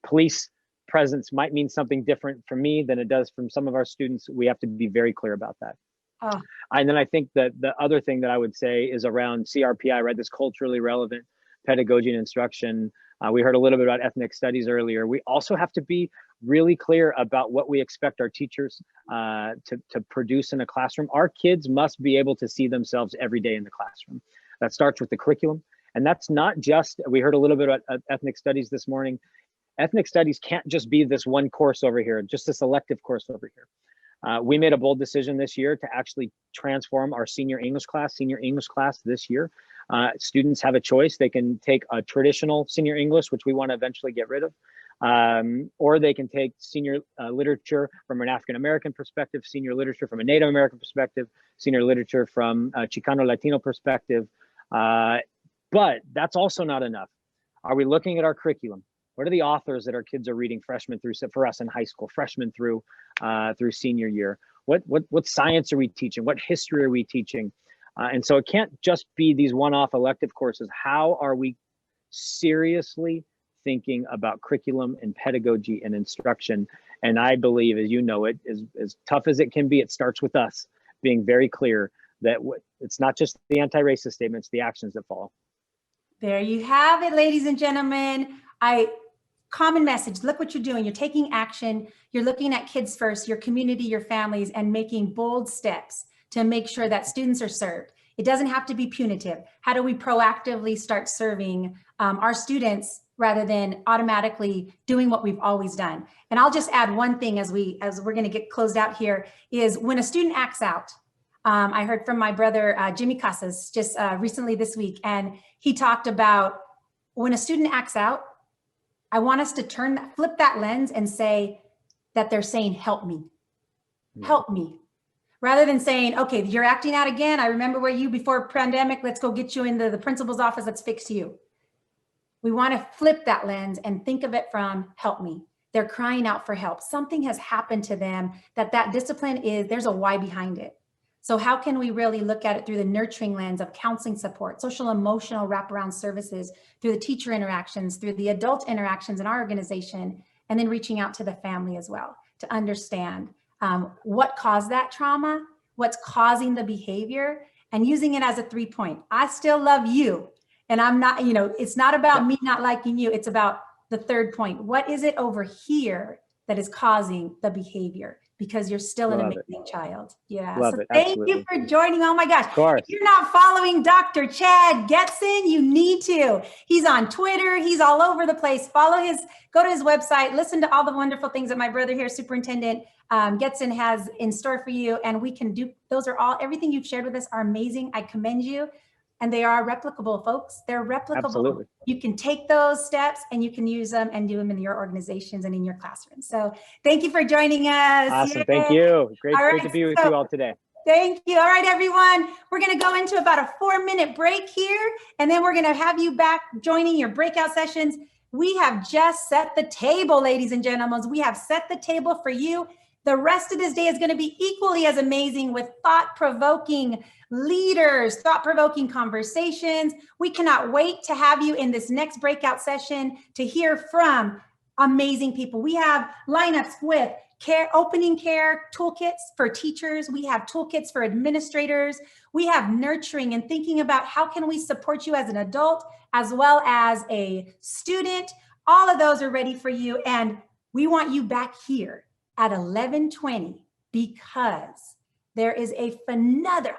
D: Police presence might mean something different from me than it does from some of our students. We have to be very clear about that. And then I think that the other thing that I would say is around CRPI, right? This culturally relevant pedagogy and instruction. We heard a little bit about ethnic studies earlier. We also have to be really clear about what we expect our teachers to produce in a classroom. Our kids must be able to see themselves every day in the classroom. That starts with the curriculum. And that's not just, we heard a little bit about ethnic studies this morning. Ethnic studies can't just be this one course over here, just a selective course over here. We made a bold decision this year to actually transform our senior English class this year. Students have a choice. They can take a traditional senior English, which we want to eventually get rid of, or they can take senior literature from an African-American perspective, senior literature from a Native American perspective, senior literature from a Chicano Latino perspective. But that's also not enough. Are we looking at our curriculum? What are the authors that our kids are reading freshmen through, for us in high school, freshmen through senior year? What science are we teaching? What history are we teaching? And so it can't just be these one-off elective courses. How are we seriously thinking about curriculum and pedagogy and instruction? And I believe, as you know, it is as tough as it can be. It starts with us being very clear that it's not just the anti-racist statements, the actions that follow.
C: There you have it, ladies and gentlemen. Common message, look what you're doing. You're taking action. You're looking at kids first, your community, your families, and making bold steps to make sure that students are served. It doesn't have to be punitive. How do we proactively start serving our students rather than automatically doing what we've always done. And I'll just add one thing as we're going to get closed out here is when a student acts out. I heard from my brother, Jimmy Casas, just recently this week, and he talked about when a student acts out, I want us to flip that lens and say that they're saying, help me, help me. Rather than saying, okay, you're acting out again. I remember where you before pandemic, let's go get you into the principal's office, let's fix you. We want to flip that lens and think of it from help me. They're crying out for help. Something has happened to them that discipline there's a why behind it. So how can we really look at it through the nurturing lens of counseling support, social emotional wraparound services, through the teacher interactions, through the adult interactions in our organization, and then reaching out to the family as well to understand what caused that trauma, what's causing the behavior, and using it as a 3-point. I still love you. And I'm not, it's not about me not liking you. It's about the 3rd point. What is it over here that is causing the behavior? Because you're still an amazing child. Yeah.
D: Love
C: so
D: it.
C: Thank
D: Absolutely.
C: you for joining. Oh my gosh.
D: Of course.
C: If you're not following Dr. Chad Gestson, you need to. He's on Twitter. He's all over the place. Go to his website, listen to all the wonderful things that my brother here, Superintendent Gestson, has in store for you. And we can do, everything you've shared with us are amazing. I commend you. And they are replicable, folks. They're replicable.
D: Absolutely.
C: You can take those steps and you can use them and do them in your organizations and in your classrooms. So thank you for joining us.
D: Awesome.
C: Yay.
D: Thank you. Great
C: Right,
D: to be with you all today.
C: Thank you. All right, everyone. We're going to go into about a 4-minute break here, and then we're going to have you back joining your breakout sessions. We have just set the table, ladies and gentlemen. We have set the table for you. The rest of this day is going to be equally as amazing with thought-provoking leaders, thought-provoking conversations. We cannot wait to have you in this next breakout session to hear from amazing people. We have lineups with opening care toolkits for teachers. We have toolkits for administrators. We have nurturing and thinking about how can we support you as an adult as well as a student. All of those are ready for you. And we want you back here at 11:20 because there is another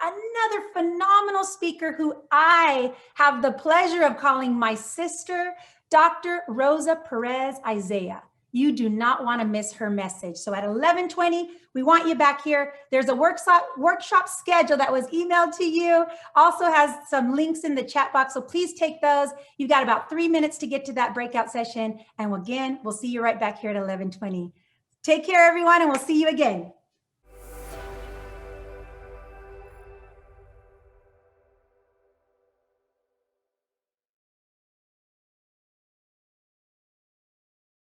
C: phenomenal speaker who I have the pleasure of calling my sister, Dr. Rosa Perez Isaiah. You do not want to miss her message. So at 11:20, we want you back here. There's a workshop schedule that was emailed to you. Also has some links in the chat box. So please take those. You've got about 3 minutes to get to that breakout session. And again, we'll see you right back here at 11:20. Take care, everyone, and we'll see you again.